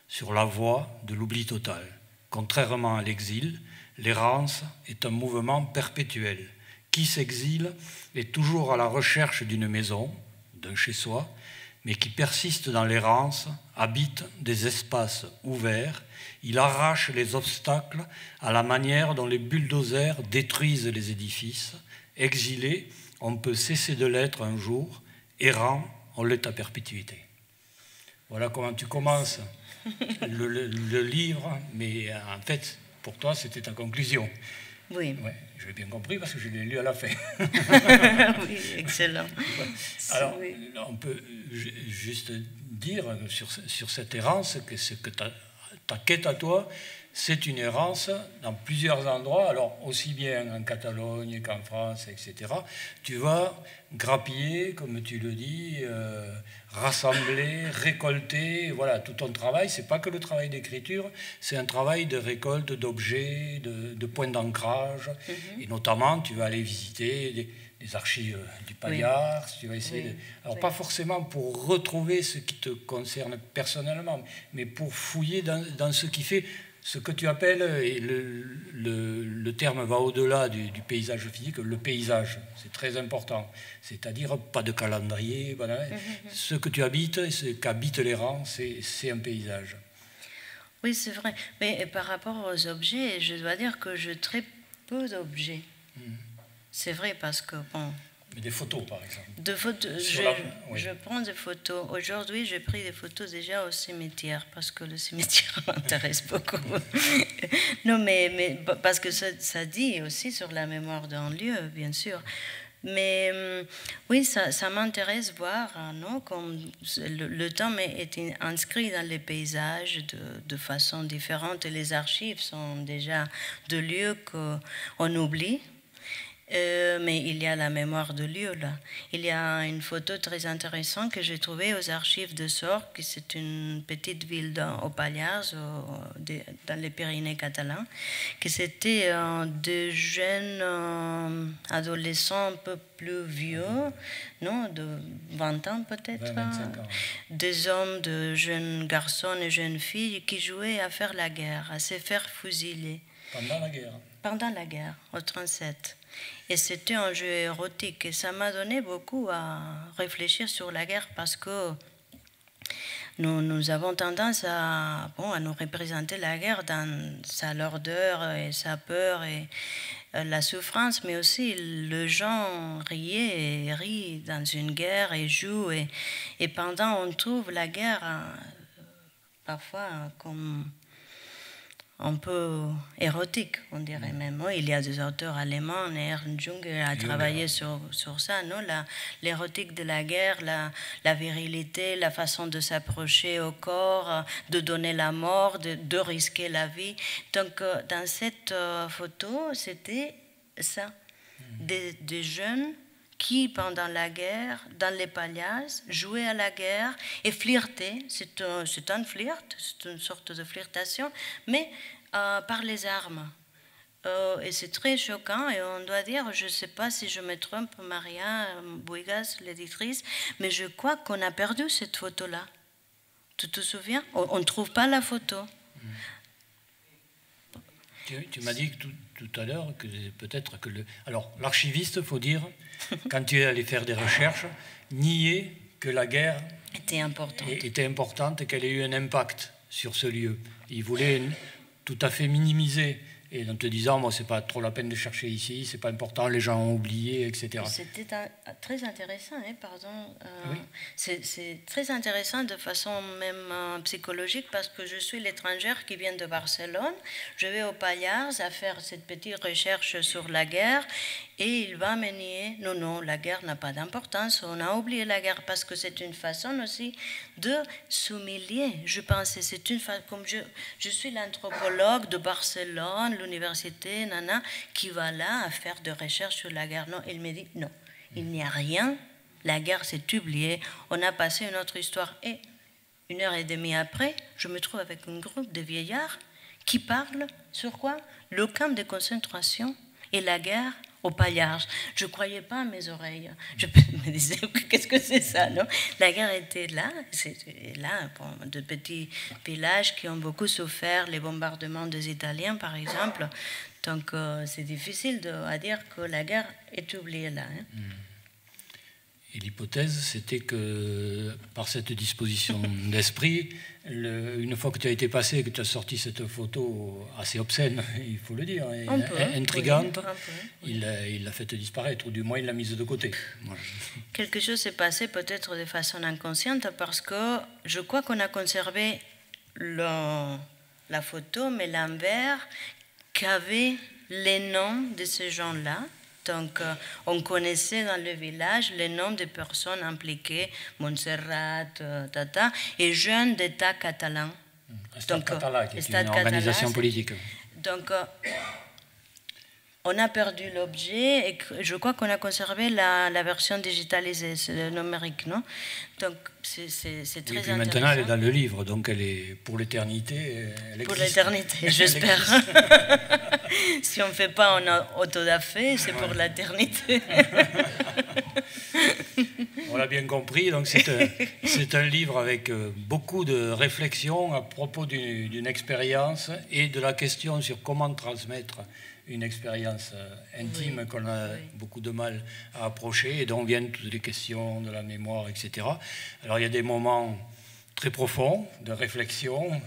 sur la voie de l'oubli total. Contrairement à l'exil, l'errance est un mouvement perpétuel. Qui s'exile est toujours à la recherche d'une maison, d'un chez-soi, mais qui persiste dans l'errance, habite des espaces ouverts, il arrache les obstacles à la manière dont les bulldozers détruisent les édifices. Exilé, on peut cesser de l'être un jour, errant, on l'est à perpétuité. Voilà comment tu commences le livre, mais en fait, pour toi, c'était ta conclusion. Oui. Ouais, je l'ai bien compris parce que je l'ai lu à la fin. Oui, excellent. Alors, oui. on peut juste dire sur cette errance que ta quête à toi, c'est une errance dans plusieurs endroits, alors aussi bien en Catalogne qu'en France, etc. Tu vas grappiller, comme tu le dis, rassembler, récolter, voilà, tout ton travail, c'est pas que le travail d'écriture, c'est un travail de récolte d'objets, de points d'ancrage, et notamment tu vas aller visiter des archives du Paillard, tu vas essayer alors pas forcément pour retrouver ce qui te concerne personnellement, mais pour fouiller dans ce qui fait ce que tu appelles, et le terme va au-delà du paysage physique, le paysage, c'est très important. C'est-à-dire pas de calendrier, voilà. Ce que tu habites et ce qu'habitent les rangs, c'est un paysage. Oui, c'est vrai. Mais par rapport aux objets, je dois dire que j'ai très peu d'objets. C'est vrai parce que, bon... Mais des photos, par exemple. De photos, je prends des photos. Aujourd'hui, j'ai pris des photos déjà au cimetière, parce que le cimetière m'intéresse beaucoup. Non, mais parce que ça dit aussi sur la mémoire d'un lieu, bien sûr. Mais oui, ça m'intéresse voir, non, comme le temps est inscrit dans les paysages de façon différente, et les archives sont déjà de lieux qu'on oublie. Mais il y a la mémoire de lieu là. Il y a une photo très intéressante que j'ai trouvée aux archives de Sort, qui c'est une petite ville au Pallars, dans les Pyrénées catalans, que c'était des jeunes adolescents un peu plus vieux, non, de 20 ans peut-être, 25 ans. Des hommes, de jeunes garçons et jeunes filles qui jouaient à faire la guerre, à se faire fusiller. Pendant la guerre. Pendant la guerre, au 1937. Et c'était un jeu érotique. Et ça m'a donné beaucoup à réfléchir sur la guerre, parce que nous avons tendance à nous représenter la guerre dans sa lourdeur et sa peur et la souffrance, mais aussi les gens riaient et rient dans une guerre et jouent. Et pendant, on trouve la guerre parfois comme un peu érotique, on dirait même. Oui, il y a des auteurs allemands, Ernst Junger a travaillé sur ça, non? L'érotique de la guerre, la virilité, la façon de s'approcher au corps, de donner la mort, de risquer la vie. Donc, dans cette photo, c'était ça. Des jeunes qui, pendant la guerre, dans les Pallars, jouaient à la guerre et flirtaient. C'est un flirt, c'est une sorte de flirtation, mais par les armes. Et c'est très choquant, et on doit dire, je ne sais pas si je me trompe, Maria Boigas, l'éditrice, mais je crois qu'on a perdu cette photo-là. Tu te souviens? On ne trouve pas la photo. Tu m'as dit tout à l'heure que peut-être que alors, l'archiviste, il faut dire, quand tu es allé faire des recherches, nier que la guerre était importante et qu'elle ait eu un impact sur ce lieu. Il voulait tout à fait minimiser et en te disant, moi, c'est pas trop la peine de chercher ici, c'est pas important, les gens ont oublié, etc. C'était très intéressant, hein, pardon. Oui. C'est très intéressant de façon même psychologique parce que je suis l'étrangère qui vient de Barcelone. Je vais au Pallars à faire cette petite recherche sur la guerre et il va me nier, non, la guerre n'a pas d'importance, on a oublié la guerre parce que c'est une façon aussi de s'humilier. Je pense que c'est une façon, comme je suis l'anthropologue de Barcelone, l'université, nana, qui va là à faire des recherches sur la guerre. Non, il me dit non, il n'y a rien, la guerre s'est oubliée, on a passé une autre histoire. Et 1h30 après, je me trouve avec un groupe de vieillards qui parlent sur quoi? Le camp de concentration et la guerre au Pallars. Je ne croyais pas à mes oreilles. Je me disais, qu'est-ce que c'est ça, non? La guerre était là, c'était là, bon, de petits villages qui ont beaucoup souffert les bombardements des Italiens, par exemple. Donc, c'est difficile à dire que la guerre est oubliée là. Hein. Et l'hypothèse, c'était que par cette disposition d'esprit, une fois que tu as été passé et que tu as sorti cette photo assez obscène, il faut le dire, intrigante, oui, il l'a fait disparaître, ou du moins il l'a mise de côté. Voilà. Quelque chose s'est passé peut-être de façon inconsciente parce que je crois qu'on a conservé la photo, mais l'envers, qu'avait les noms de ces gens-là. Donc, on connaissait dans le village les noms des personnes impliquées, Montserrat, Tata, et jeunes d'État catalan. Stade catalan, qui est une organisation politique. Donc, on a perdu l'objet et je crois qu'on a conservé la version digitalisée, c'est le numérique, non? Donc, c'est très intéressant. Maintenant, elle est dans le livre, donc elle est pour l'éternité. Pour l'éternité, j'espère. Si on ne fait pas en autodafé, c'est pour l'éternité. On l'a bien compris, donc c'est un livre avec beaucoup de réflexions à propos d'une expérience et de la question sur comment transmettre une expérience intime qu'on a beaucoup de mal à approcher et dont viennent toutes les questions de la mémoire, etc. Alors il y a des moments très profonds de réflexion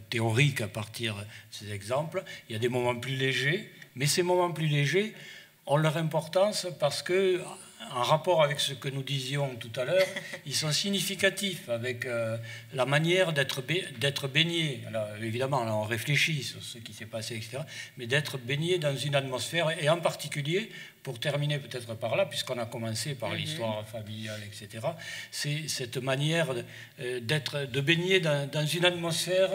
théorique à partir de ces exemples. Il y a des moments plus légers, mais ces moments plus légers ont leur importance parce que, en rapport avec ce que nous disions tout à l'heure, ils sont significatifs avec la manière d'être baigné. Alors, évidemment, là, on réfléchit sur ce qui s'est passé, etc., mais d'être baigné dans une atmosphère, et en particulier, pour terminer peut-être par là, puisqu'on a commencé par l'histoire familiale, etc., c'est cette manière de baigner dans une atmosphère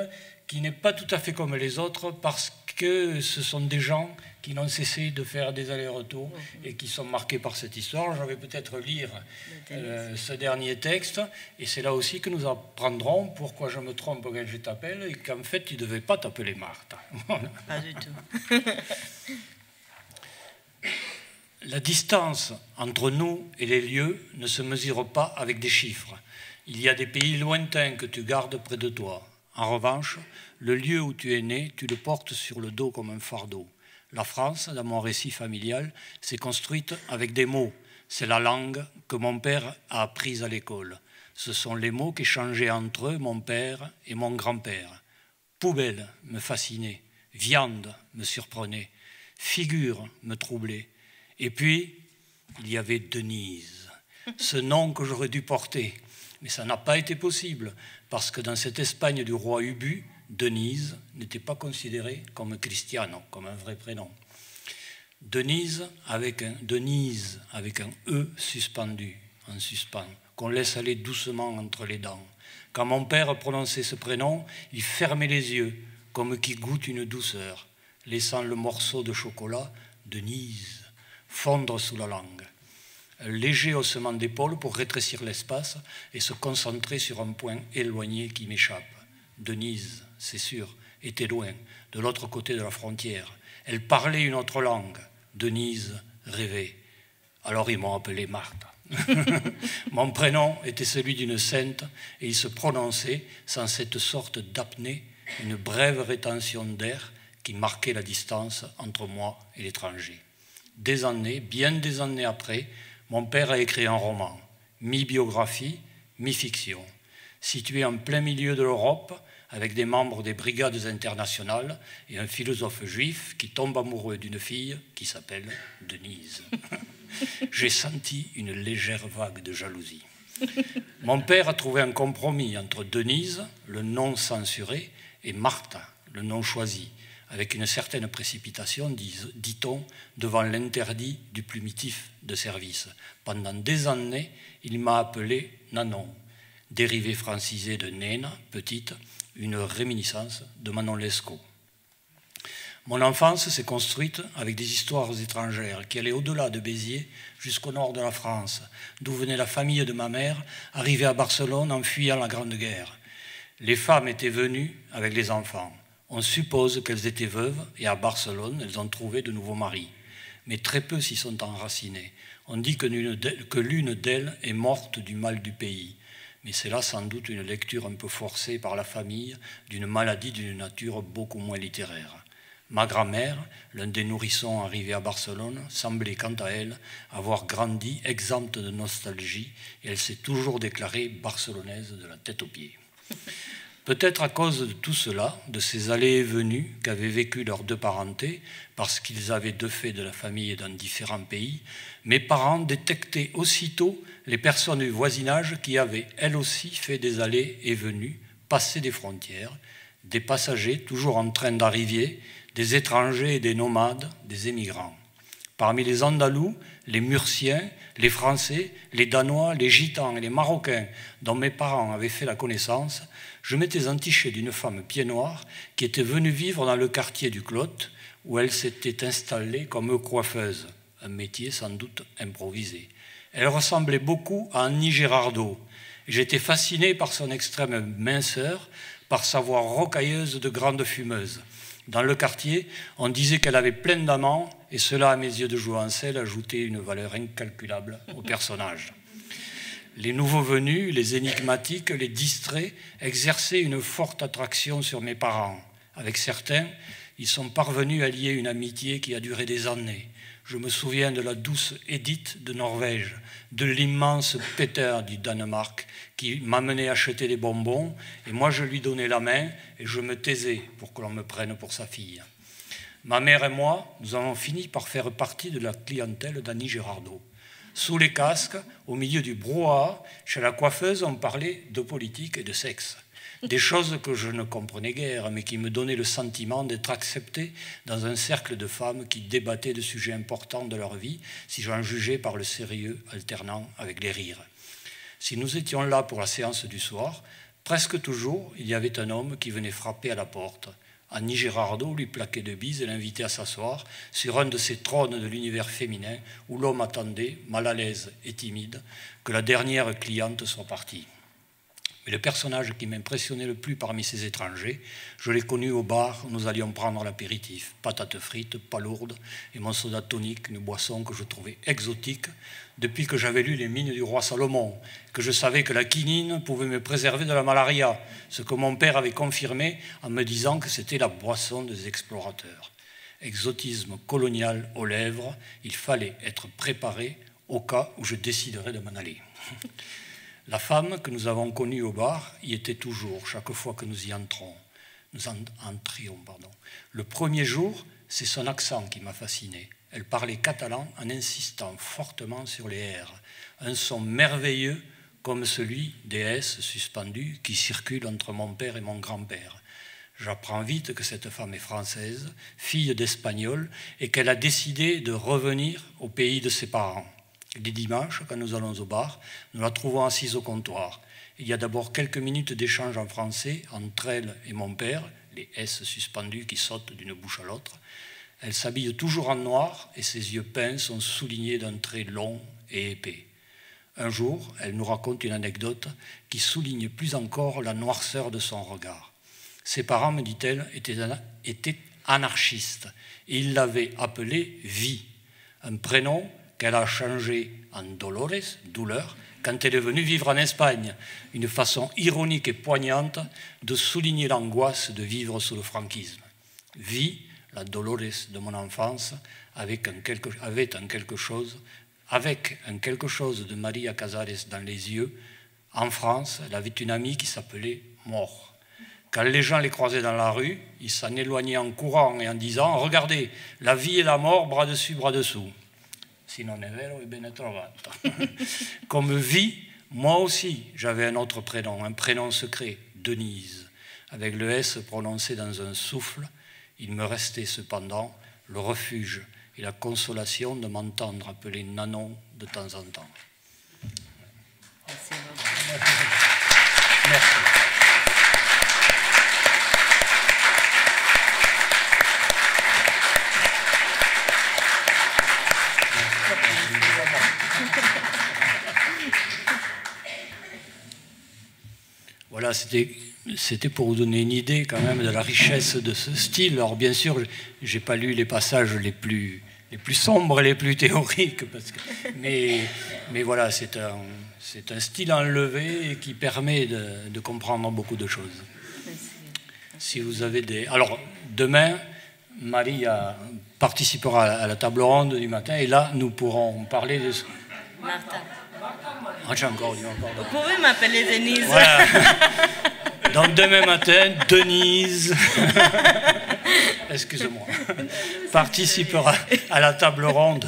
qui n'est pas tout à fait comme les autres, parce que ce sont des gens qui n'ont cessé de faire des allers-retours et qui sont marqués par cette histoire. Je vais peut-être lire ce dernier texte, et c'est là aussi que nous apprendrons pourquoi je me trompe quand je t'appelle, et qu'en fait, tu ne devais pas t'appeler Marthe. Pas du tout. La distance entre nous et les lieux ne se mesure pas avec des chiffres. Il y a des pays lointains que tu gardes près de toi. En revanche, le lieu où tu es né, tu le portes sur le dos comme un fardeau. La France, dans mon récit familial, s'est construite avec des mots. C'est la langue que mon père a apprise à l'école. Ce sont les mots qu'échangeaient entre eux mon père et mon grand-père. Poubelle me fascinait, viande me surprenait, figure me troublait. Et puis, il y avait Denise, ce nom que j'aurais dû porter. Mais ça n'a pas été possible, parce que dans cette Espagne du roi Ubu, Denise n'était pas considérée comme Cristiano, comme un vrai prénom. Denise avec un E suspendu, en suspens, qu'on laisse aller doucement entre les dents. Quand mon père prononçait ce prénom, il fermait les yeux, comme qui goûte une douceur, laissant le morceau de chocolat, Denise, fondre sous la langue. Un léger haussement d'épaule pour rétrécir l'espace et se concentrer sur un point éloigné qui m'échappe. Denise, c'est sûr, était loin, de l'autre côté de la frontière. Elle parlait une autre langue. Denise rêvait. Alors ils m'ont appelé Marthe. Mon prénom était celui d'une sainte et il se prononçait sans cette sorte d'apnée, une brève rétention d'air qui marquait la distance entre moi et l'étranger. Des années, bien des années après, mon père a écrit un roman, mi-biographie, mi-fiction. Situé en plein milieu de l'Europe, avec des membres des brigades internationales et un philosophe juif qui tombe amoureux d'une fille qui s'appelle Denise. J'ai senti une légère vague de jalousie. Mon père a trouvé un compromis entre Denise, le nom censuré, et Martha, le nom choisi, avec une certaine précipitation, dit-on, devant l'interdit du plumitif de service. Pendant des années, il m'a appelé Nanon, dérivé francisé de Nena, petite, une réminiscence de Manon Lescaut. Mon enfance s'est construite avec des histoires étrangères qui allaient au-delà de Béziers jusqu'au nord de la France, d'où venait la famille de ma mère, arrivée à Barcelone en fuyant la Grande Guerre. Les femmes étaient venues avec les enfants. On suppose qu'elles étaient veuves et à Barcelone, elles ont trouvé de nouveaux maris. Mais très peu s'y sont enracinées. On dit que l'une d'elles est morte du mal du pays. Mais c'est là sans doute une lecture un peu forcée par la famille d'une maladie d'une nature beaucoup moins littéraire. Ma grand-mère, l'un des nourrissons arrivés à Barcelone, semblait quant à elle avoir grandi exempte de nostalgie et elle s'est toujours déclarée barcelonaise de la tête aux pieds. Peut-être à cause de tout cela, de ces allées et venues qu'avaient vécues leurs deux parentés, parce qu'ils avaient de fait de la famille dans différents pays, mes parents détectaient aussitôt les personnes du voisinage qui avaient, elles aussi, fait des allées et venues, passé des frontières, des passagers toujours en train d'arriver, des étrangers et des nomades, des émigrants. Parmi les Andalous, les Murciens, les Français, les Danois, les Gitans et les Marocains dont mes parents avaient fait la connaissance, je m'étais entiché d'une femme pied noir qui était venue vivre dans le quartier du Clot où elle s'était installée comme coiffeuse, un métier sans doute improvisé. Elle ressemblait beaucoup à Annie Girardot et j'étais fasciné par son extrême minceur, par sa voix rocailleuse de grande fumeuse. Dans le quartier, on disait qu'elle avait plein d'amants et cela, à mes yeux de jouvencelle, ajoutait une valeur incalculable au personnage. Les nouveaux venus, les énigmatiques, les distraits exerçaient une forte attraction sur mes parents. Avec certains, ils sont parvenus à lier une amitié qui a duré des années. Je me souviens de la douce Edith de Norvège, de l'immense Peter du Danemark qui m'amenait acheter des bonbons et moi je lui donnais la main et je me taisais pour que l'on me prenne pour sa fille. Ma mère et moi, nous avons fini par faire partie de la clientèle d'Annie Girardot. Sous les casques, au milieu du brouhaha, chez la coiffeuse, on parlait de politique et de sexe. Des choses que je ne comprenais guère, mais qui me donnaient le sentiment d'être accepté dans un cercle de femmes qui débattaient de sujets importants de leur vie, si j'en jugeais par le sérieux alternant avec les rires. Si nous étions là pour la séance du soir, presque toujours, il y avait un homme qui venait frapper à la porte. Annie Girardot lui plaquait de bises et l'invitait à s'asseoir sur un de ces trônes de l'univers féminin où l'homme attendait, mal à l'aise et timide, que la dernière cliente soit partie. Mais le personnage qui m'impressionnait le plus parmi ces étrangers, je l'ai connu au bar où nous allions prendre l'apéritif. Patates frites, palourdes et mon soda tonique, une boisson que je trouvais exotique depuis que j'avais lu les Mines du roi Salomon, que je savais que la quinine pouvait me préserver de la malaria, ce que mon père avait confirmé en me disant que c'était la boisson des explorateurs. Exotisme colonial aux lèvres, il fallait être préparé au cas où je déciderais de m'en aller. La femme que nous avons connue au bar y était toujours, chaque fois que nous y entrions. Le premier jour, c'est son accent qui m'a fasciné. Elle parlait catalan en insistant fortement sur les R, un son merveilleux comme celui des S suspendus qui circulent entre mon père et mon grand-père. J'apprends vite que cette femme est française, fille d'Espagnol, et qu'elle a décidé de revenir au pays de ses parents. Les dimanches, quand nous allons au bar, nous la trouvons assise au comptoir. Il y a d'abord quelques minutes d'échange en français entre elle et mon père, les S suspendus qui sautent d'une bouche à l'autre. Elle s'habille toujours en noir et ses yeux peints sont soulignés d'un trait long et épais. Un jour, elle nous raconte une anecdote qui souligne plus encore la noirceur de son regard. Ses parents, me dit-elle, étaient anarchistes et ils l'avaient appelée Vie, un prénom qu'elle a changé en Dolores, douleur, quand elle est venue vivre en Espagne, une façon ironique et poignante de souligner l'angoisse de vivre sous le franquisme. Vie, la Dolores de mon enfance, avec un quelque chose de Maria Casares dans les yeux. En France, elle avait une amie qui s'appelait Mort. Quand les gens les croisaient dans la rue, ils s'en éloignaient en courant et en disant « Regardez, la vie et la mort, bras dessus, bras dessous. » Si non è vero, è bene trovato. Comme vie, moi aussi, j'avais un autre prénom, un prénom secret, Denise. Avec le S prononcé dans un souffle, il me restait cependant le refuge et la consolation de m'entendre appeler Nanon de temps en temps. Merci beaucoup. Merci. Voilà, c'était pour vous donner une idée quand même de la richesse de ce style. Alors bien sûr, je n'ai pas lu les passages les plus sombres et les plus théoriques, mais voilà, c'est un style enlevé qui permet de comprendre beaucoup de choses. Si vous avez des... Alors, demain, Marie participera à la table ronde du matin, et là, nous pourrons parler de... Martha. Ah, j'ai encore dit encore. Vous pouvez m'appeler Denise. Voilà. Donc demain matin, Denise, excusez-moi, participera à la table ronde.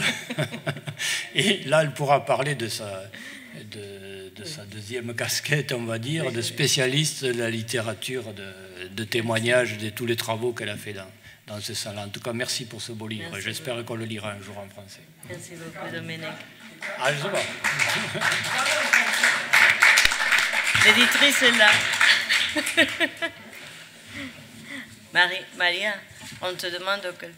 Et là, elle pourra parler de sa deuxième casquette, on va dire, de spécialiste de la littérature, de témoignages, de tous les travaux qu'elle a fait dans ce salon. En tout cas, merci pour ce beau livre. J'espère qu'on le lira un jour en français. Merci beaucoup, Dominique. Ah, je sais pas. L'éditrice est là. Maria, on te demande quelque chose.